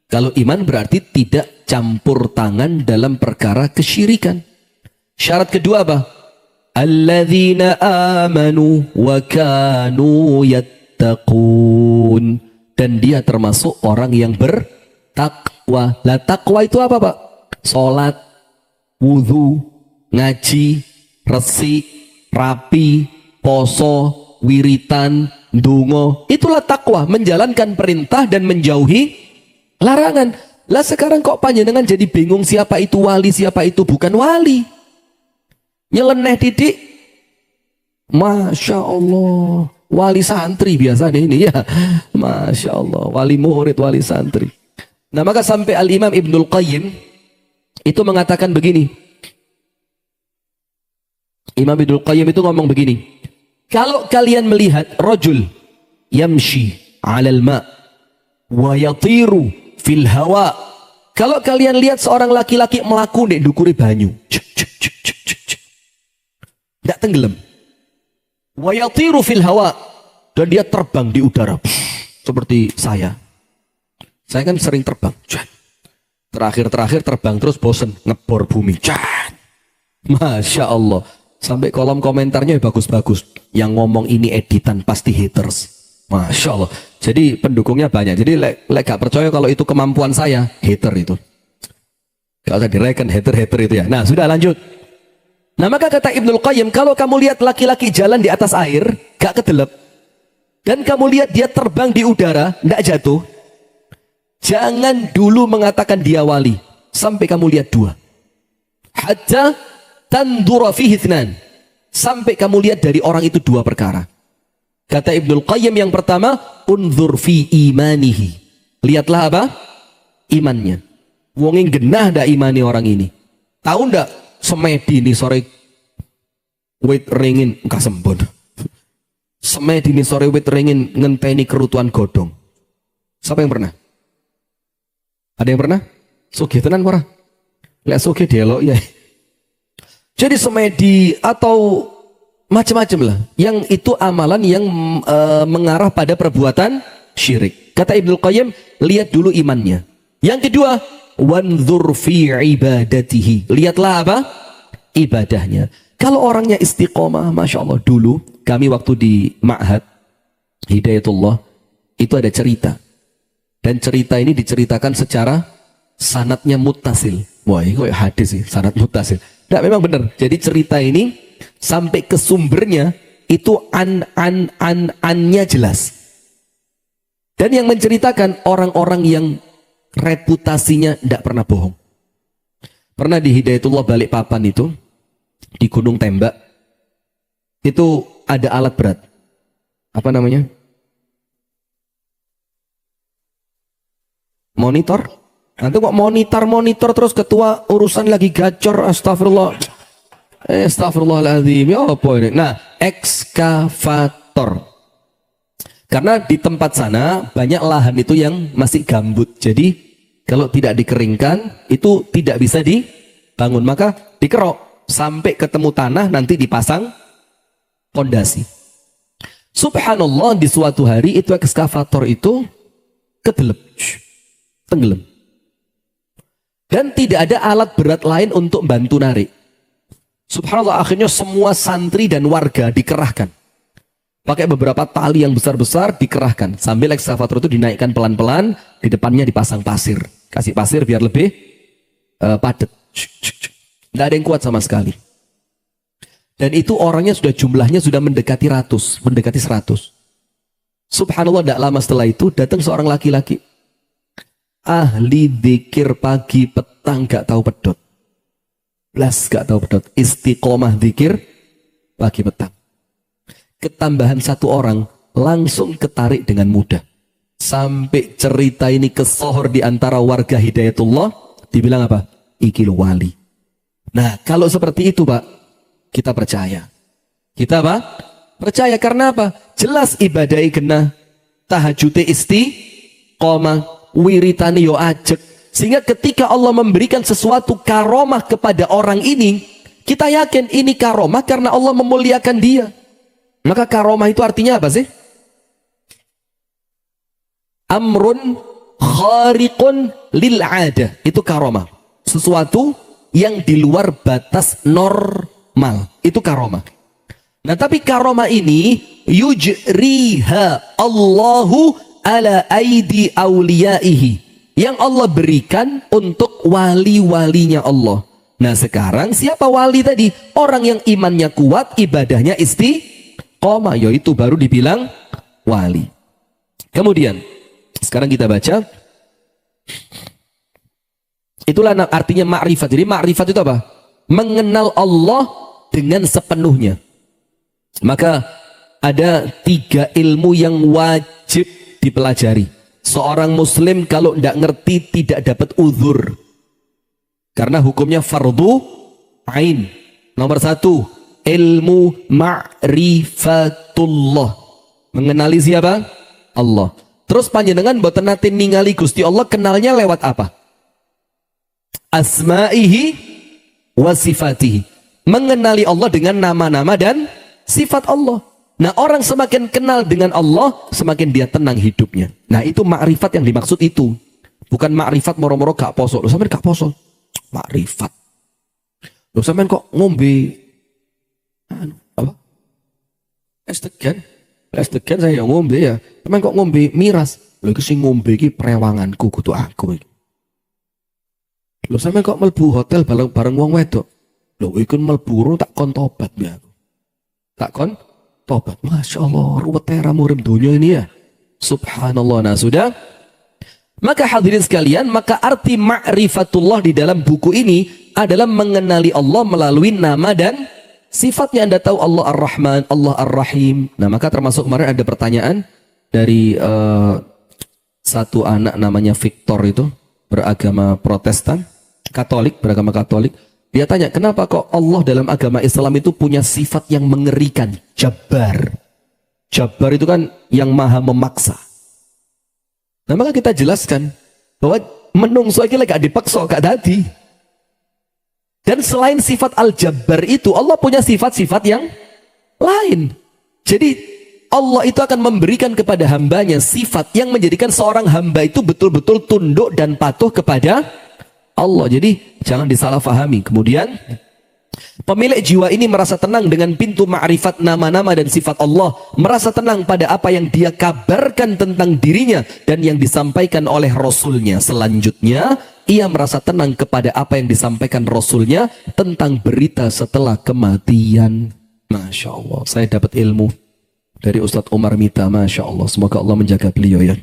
Kalau iman berarti tidak campur tangan dalam perkara kesyirikan. Syarat kedua apa? Alladzina amanu wa kanu yattaqun. Dan dia termasuk orang yang bertakwa. Lah takwa itu apa, Pak? Salat, wudu, ngaji, resi, rapi, poso, wiritan, ndonga. Itulah takwa, menjalankan perintah dan menjauhi larangan. Lah sekarang kok panjenengan jadi bingung siapa itu wali, siapa itu bukan wali. Nyeleneh didik. Masya Allah. Wali santri biasa ini ya. Masya Allah. Wali murid, wali santri. Nah maka sampai Al-Imam Ibnul Qayyim itu mengatakan begini. Imam Ibnul Qayyim itu ngomong begini. Kalau kalian melihat rajul yamshi 'alal ma' wa yatiru fil hawa. Kalau kalian lihat seorang laki-laki melaku di dukuri banyu. Tidak tenggelam. Wa yatiru fil hawa, dan dia terbang di udara seperti saya. Saya kan sering terbang. Terakhir terbang terus bosen ngebor bumi. Masya Allah. Sampai kolom komentarnya bagus-bagus. Yang ngomong ini editan pasti haters. Masya Allah. Jadi pendukungnya banyak. Jadi lek gak percaya kalau itu kemampuan saya, hater itu. Gak usah direken hater-hater itu ya. Nah sudah lanjut. Nah maka kata Ibnul Qayyim, kalau kamu lihat laki-laki jalan di atas air, gak kedelep, dan kamu lihat dia terbang di udara, gak jatuh, jangan dulu mengatakan dia wali, sampai kamu lihat dua. Hatta tandura fihi ithnan, sampai kamu lihat dari orang itu dua perkara. Kata Ibnul Qayyim yang pertama, unzur fi imanihi. Lihatlah apa? Imannya. Wongin genah dak imani orang ini. Tahu ndak? Semedi ini sore wit ringin kasembon. Semedi ini sore wit ringin ngenteni kerutuan godong. Siapa yang pernah? Ada yang pernah? Sugih tenan ora? Lek sugih dielok ya. Jadi semedi atau macam-macam lah. Yang itu amalan yang mengarah pada perbuatan syirik. Kata Ibnul Qayyim, lihat dulu imannya. Yang kedua, wanzur fi ibadatihi. Lihatlah apa? Ibadahnya. Kalau orangnya istiqomah, Masya Allah. Dulu kami waktu di Ma'had Hidayatullah itu ada cerita. Dan cerita ini diceritakan secara sanadnya muttasil. Wah ini kok hadis sih, sanad muttasil. Nah memang benar. Jadi cerita ini sampai ke sumbernya itu annya jelas. Dan yang menceritakan orang-orang yang reputasinya tidak pernah bohong. Pernah di Hidayatullah Balikpapan itu, di Gunung Tembak, itu ada alat berat. Apa namanya? Monitor. Nanti kok monitor terus ketua urusan lagi gacor, astagfirullah. Astagfirullahaladzim. Ya apa ini? Nah, ekskavator. Karena di tempat sana banyak lahan itu yang masih gambut. Jadi kalau tidak dikeringkan itu tidak bisa dibangun. Maka dikerok sampai ketemu tanah, nanti dipasang pondasi. Subhanallah, di suatu hari itu ekskavator itu kedelep, tenggelam. Dan tidak ada alat berat lain untuk bantu narik. Subhanallah, akhirnya semua santri dan warga dikerahkan. Pakai beberapa tali yang besar-besar dikerahkan. Sambil ekskavator itu dinaikkan pelan-pelan, di depannya dipasang pasir. Kasih pasir biar lebih padat. Tidak ada yang kuat sama sekali. Dan itu orangnya jumlahnya sudah mendekati 100. Subhanallah, tidak lama setelah itu datang seorang laki-laki. Ahli dzikir pagi petang gak tahu pedot. Gak tahu pedot. Istiqomah dzikir pagi petang. Ketambahan satu orang langsung ketarik dengan mudah. Sampai cerita ini kesohor di antara warga Hidayatullah, dibilang apa? Iki lo wali. Nah, kalau seperti itu Pak, kita percaya. Kita apa? Percaya karena apa? Jelas ibadai kena, tahajute istiqomah, wiritani yo ajek. Sehingga ketika Allah memberikan sesuatu karomah kepada orang ini, kita yakin ini karomah karena Allah memuliakan dia. Maka karomah itu artinya apa sih? Amrun khariqun lil adah. Itu karomah. Sesuatu yang di luar batas normal. Itu karomah. Nah tapi karomah ini yujriha Allahu ala aidi awliyaihi. Yang Allah berikan untuk wali-walinya Allah. Nah sekarang siapa wali tadi? Orang yang imannya kuat, ibadahnya istiqomah, yaitu baru dibilang wali. Kemudian sekarang kita baca. Itulah artinya ma'rifat. Jadi ma'rifat itu apa? Mengenal Allah dengan sepenuhnya. Maka ada 3 ilmu yang wajib dipelajari. Seorang muslim kalau tidak ngerti tidak dapat uzur. Karena hukumnya fardu ain. Nomor 1, ilmu ma'rifatullah. Mengenali siapa? Allah. Terus panjenengan boten nate ningali Gusti Allah, kenalnya lewat apa? Asma'ihi wa sifatihi. Mengenali Allah dengan nama-nama dan sifat Allah. Nah orang semakin kenal dengan Allah, semakin dia tenang hidupnya. Nah itu makrifat yang dimaksud itu. Bukan makrifat moro-moro gak poso. Loh sampean gak poso? Makrifat. Loh sampean kok ngombe apa? Es degan saya ngombe ya. Sampean kok ngombe miras? Loh iki sing ngombe iki prewanganku kudu aku iki. Loh sampean kok mlebu hotel bareng wong wedok? Loh iku mlebu tak kon tobat ya aku. Tak kon tobat. Masya Allah, ruwetnya murim dunia ini ya. Subhanallah. Nah sudah. Maka hadirin sekalian, maka arti ma'rifatullah di dalam buku ini adalah mengenali Allah melalui nama dan sifatnya. Anda tahu Allah Ar-Rahman, Allah Ar-Rahim. Nah maka termasuk kemarin ada pertanyaan dari satu anak namanya Victor itu, beragama Protestan, beragama Katolik. Dia tanya, kenapa kok Allah dalam agama Islam itu punya sifat yang mengerikan? Jabbar. Jabbar itu kan yang maha memaksa. Nah maka kita jelaskan bahwa menungso iki lek gak dipaksa gak dadi. Dan selain sifat al-jabbar itu, Allah punya sifat-sifat yang lain. Jadi Allah itu akan memberikan kepada hambanya sifat yang menjadikan seorang hamba itu betul-betul tunduk dan patuh kepada Allah. Jadi jangan disalahfahami. Kemudian pemilik jiwa ini merasa tenang dengan pintu ma'rifat nama-nama dan sifat Allah. Merasa tenang pada apa yang dia kabarkan tentang dirinya dan yang disampaikan oleh Rasulnya. Selanjutnya ia merasa tenang kepada apa yang disampaikan Rasulnya tentang berita setelah kematian. Masya Allah, saya dapat ilmu dari Ustadz Umar Mita. Masya Allah, semoga Allah menjaga beliau ya.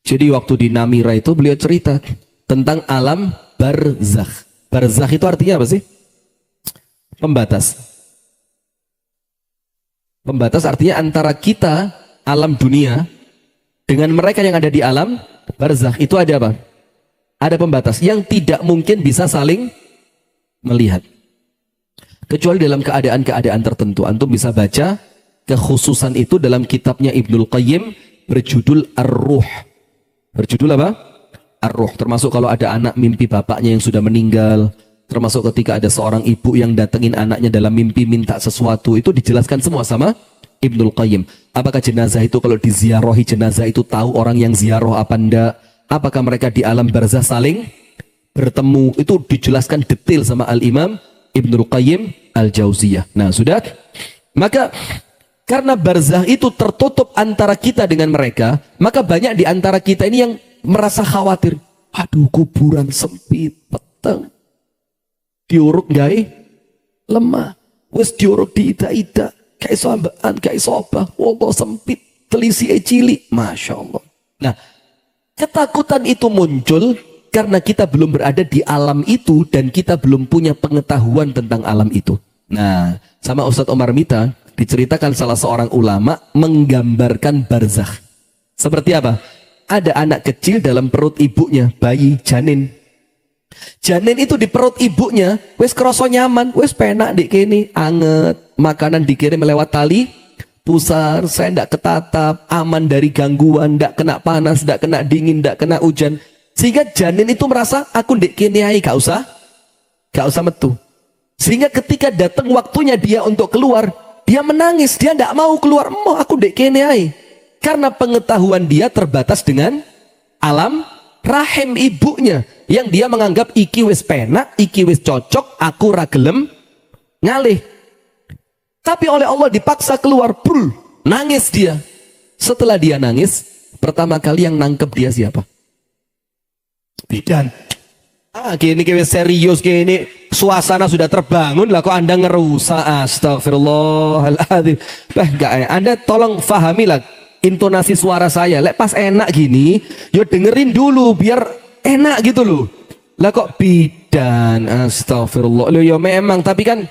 Jadi waktu di Namira itu beliau cerita tentang alam barzakh. Barzakh itu artinya apa sih? Pembatas. Pembatas artinya antara kita, alam dunia, dengan mereka yang ada di alam barzakh. Itu ada apa? Ada pembatas yang tidak mungkin bisa saling melihat. Kecuali dalam keadaan-keadaan tertentu. Antum bisa baca kekhususan itu dalam kitabnya Ibnul Qayyim berjudul Ar-Ruh. Berjudul apa? Ar-Ruh. Termasuk kalau ada anak mimpi bapaknya yang sudah meninggal, termasuk ketika ada seorang ibu yang datengin anaknya dalam mimpi minta sesuatu, itu dijelaskan semua sama Ibnul Qayyim. Apakah jenazah itu kalau diziarahi jenazah itu tahu orang yang ziarah apa enggak? Apakah mereka di alam barzah saling bertemu? Itu dijelaskan detail sama Al-Imam Ibnul Qayyim Al-Jauziyah. Nah sudah. Maka karena barzah itu tertutup antara kita dengan mereka, maka banyak di antara kita ini yang merasa khawatir. Aduh kuburan sempit, peteng. Diuruk gak lemah. Wes diuruk di ida-ida. Kayak sombaan, kayak sobah. Allah sempit, telisi cili. Masya Allah. Nah, ketakutan itu muncul karena kita belum berada di alam itu dan kita belum punya pengetahuan tentang alam itu. Nah, sama Ustadz Umar Mita diceritakan salah seorang ulama menggambarkan barzakh. Seperti apa? Ada anak kecil dalam perut ibunya, bayi, janin. Janin itu di perut ibunya, wis kroso nyaman, wis penak di kene, anget, makanan dikirim lewat tali pusar, saya ndak ketatap, aman dari gangguan, ndak kena panas, ndak kena dingin, ndak kena hujan. Sehingga janin itu merasa aku di kene ae, gak usah metu. Sehingga ketika datang waktunya dia untuk keluar, dia menangis, dia ndak mau keluar, mau aku di kene ae. Karena pengetahuan dia terbatas dengan alam rahim ibunya, yang dia menganggap iki wis penak, iki wis cocok, aku ra gelem ngalih. Tapi oleh Allah dipaksa keluar, brul, nangis dia. Setelah dia nangis, pertama kali yang nangkep dia siapa? Bidan. Gini serius, gini suasana sudah terbangun lah, kok Anda ngerusak? Astagfirullahaladzim. Anda tolong fahamilah intonasi suara saya. Lek pas enak gini, yo dengerin dulu biar enak gitu loh. Lah kok bidan, astagfirullah. Loh yo memang, tapi kan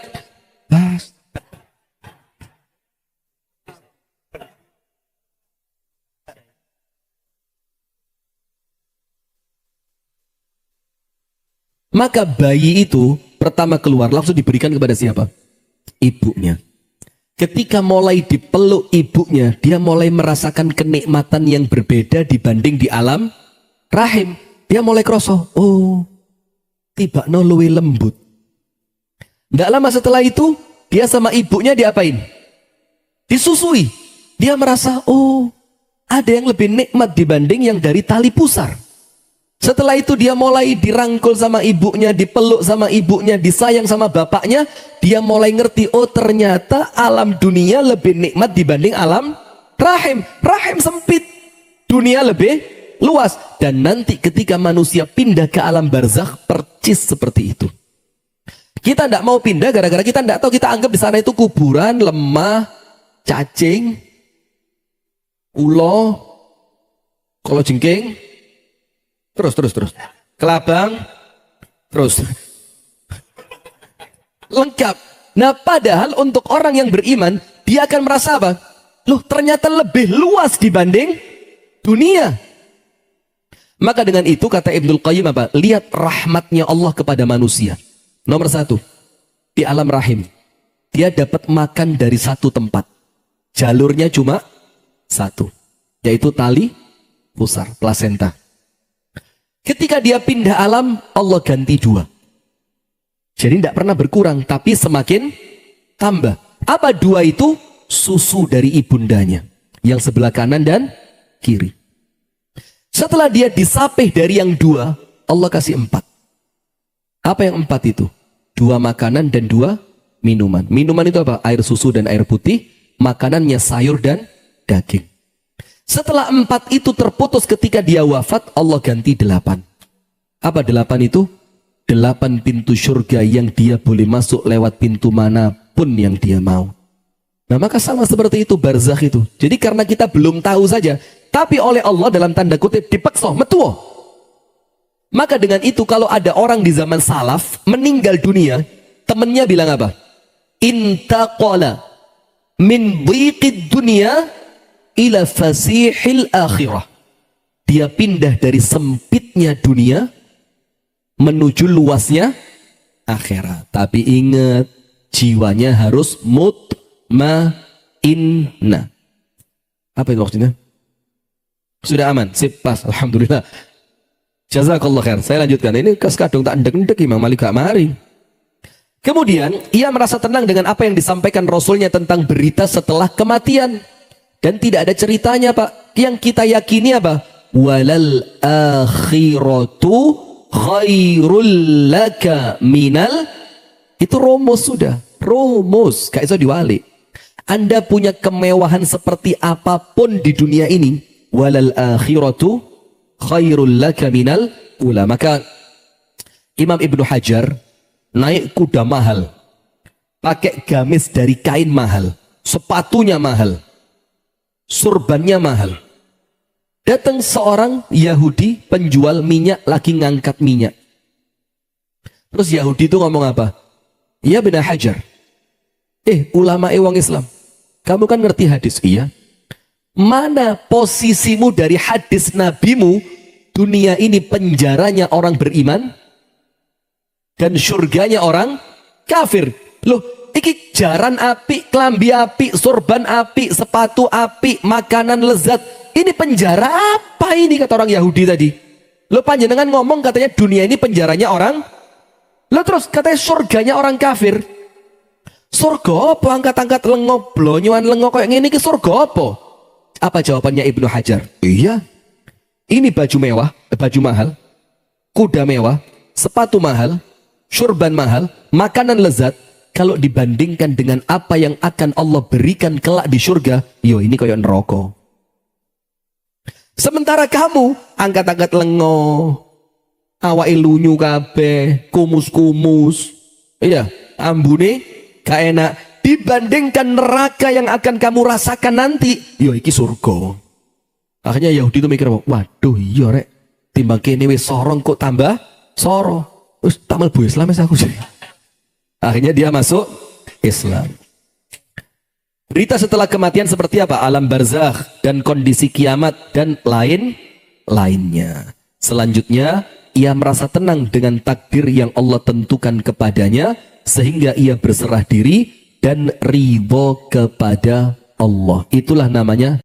maka bayi itu pertama keluar langsung diberikan kepada siapa? Ibunya. Ketika mulai dipeluk ibunya, dia mulai merasakan kenikmatan yang berbeda dibanding di alam rahim. Dia mulai kroso, oh, tiba no luwe lembut. Nggak lama setelah itu, dia sama ibunya diapain? Disusui. Dia merasa, oh, ada yang lebih nikmat dibanding yang dari tali pusar. Setelah itu dia mulai dirangkul sama ibunya, dipeluk sama ibunya, disayang sama bapaknya. Dia mulai ngerti, oh ternyata alam dunia lebih nikmat dibanding alam rahim. Rahim sempit, dunia lebih luas. Dan nanti ketika manusia pindah ke alam barzakh, percis seperti itu. Kita tidak mau pindah gara-gara kita tidak tahu, kita anggap di sana itu kuburan, lemah, cacing, ulo, kalau jengking, terus kelabang, terus lengkap. Nah padahal untuk orang yang beriman, dia akan merasa apa? Loh ternyata lebih luas dibanding dunia. Maka dengan itu kata Ibnul Qayyim apa? Lihat rahmatnya Allah kepada manusia. Nomor satu, di alam rahim dia dapat makan dari satu tempat, jalurnya cuma satu, yaitu tali pusar, plasenta. Ketika dia pindah alam, Allah ganti dua. Jadi tidak pernah berkurang, tapi semakin tambah. Apa dua itu? Susu dari ibundanya, yang sebelah kanan dan kiri. Setelah dia disapih dari yang dua, Allah kasih empat. Apa yang empat itu? Dua makanan dan dua minuman. Minuman itu apa? Air susu dan air putih. Makanannya sayur dan daging. Setelah empat itu terputus ketika dia wafat, Allah ganti delapan. Apa delapan itu? Delapan pintu surga yang dia boleh masuk lewat pintu manapun yang dia mau. Nah maka sama seperti itu barzakh itu. Jadi karena kita belum tahu saja, tapi oleh Allah dalam tanda kutip dipaksa metuo. Maka dengan itu kalau ada orang di zaman salaf meninggal dunia, temennya bilang apa? Intaqala min dhiqid dunia ila fasihil akhirah. Dia pindah dari sempitnya dunia menuju luasnya akhirat. Tapi ingat, jiwanya harus mutmainna. Apa itu maksudnya? Sudah aman? Sip, pas. Alhamdulillah. Jazakallah khair. Saya lanjutkan. Ini kadung tak ndek-ndek Imam Malik gak mari. Kemudian, ia merasa tenang dengan apa yang disampaikan Rasulnya tentang berita setelah kematian. Dan tidak ada ceritanya Pak. Yang kita yakini apa? Walal akhiratu khairul laka minal. Itu rumus sudah. Rumus. Gak iso diwali. Anda punya kemewahan seperti apapun di dunia ini. Walal akhiratu khairul laka minal ula. Maka Imam Ibnu Hajar naik kuda mahal. Pakai gamis dari kain mahal. Sepatunya mahal. Surbannya mahal. Datang seorang Yahudi penjual minyak lagi ngangkat minyak. Terus Yahudi itu ngomong apa? Ya Ibnu Hajar, ulama wong Islam, kamu kan ngerti hadis? Iya. Mana posisimu dari hadis nabimu? Dunia ini penjaranya orang beriman, dan surganya orang kafir. Loh, iki jaran api, kelambi api, sorban api, sepatu api, makanan lezat. Ini penjara apa ini kata orang Yahudi tadi? Loh, panjenengan ngomong katanya dunia ini penjaranya orang. Loh, terus katanya surganya orang kafir. Surga apa? Angkat-angkat lengo, blonyoan lengo kayak gini ke surga apa? Apa jawabannya Ibnu Hajar? Iya, ini baju mewah, baju mahal, kuda mewah, sepatu mahal, surban mahal, makanan lezat. Kalau dibandingkan dengan apa yang akan Allah berikan kelak di surga, yo ini kayak neraka. Sementara kamu angkat-angkat lengo, awake lunyu kabeh, kumus-kumus, iya, ambune gak enak. Dibandingkan neraka yang akan kamu rasakan nanti, yo iki surga. Akhirnya Yahudi itu mikir, waduh iya rek, timbang kene wis sorong kok tambah soro. Terus tak mlebu Islam aku sih. Akhirnya dia masuk Islam. Berita setelah kematian seperti apa? Alam barzakh dan kondisi kiamat dan lainnya. Selanjutnya, ia merasa tenang dengan takdir yang Allah tentukan kepadanya, sehingga ia berserah diri dan ridho kepada Allah. Itulah namanya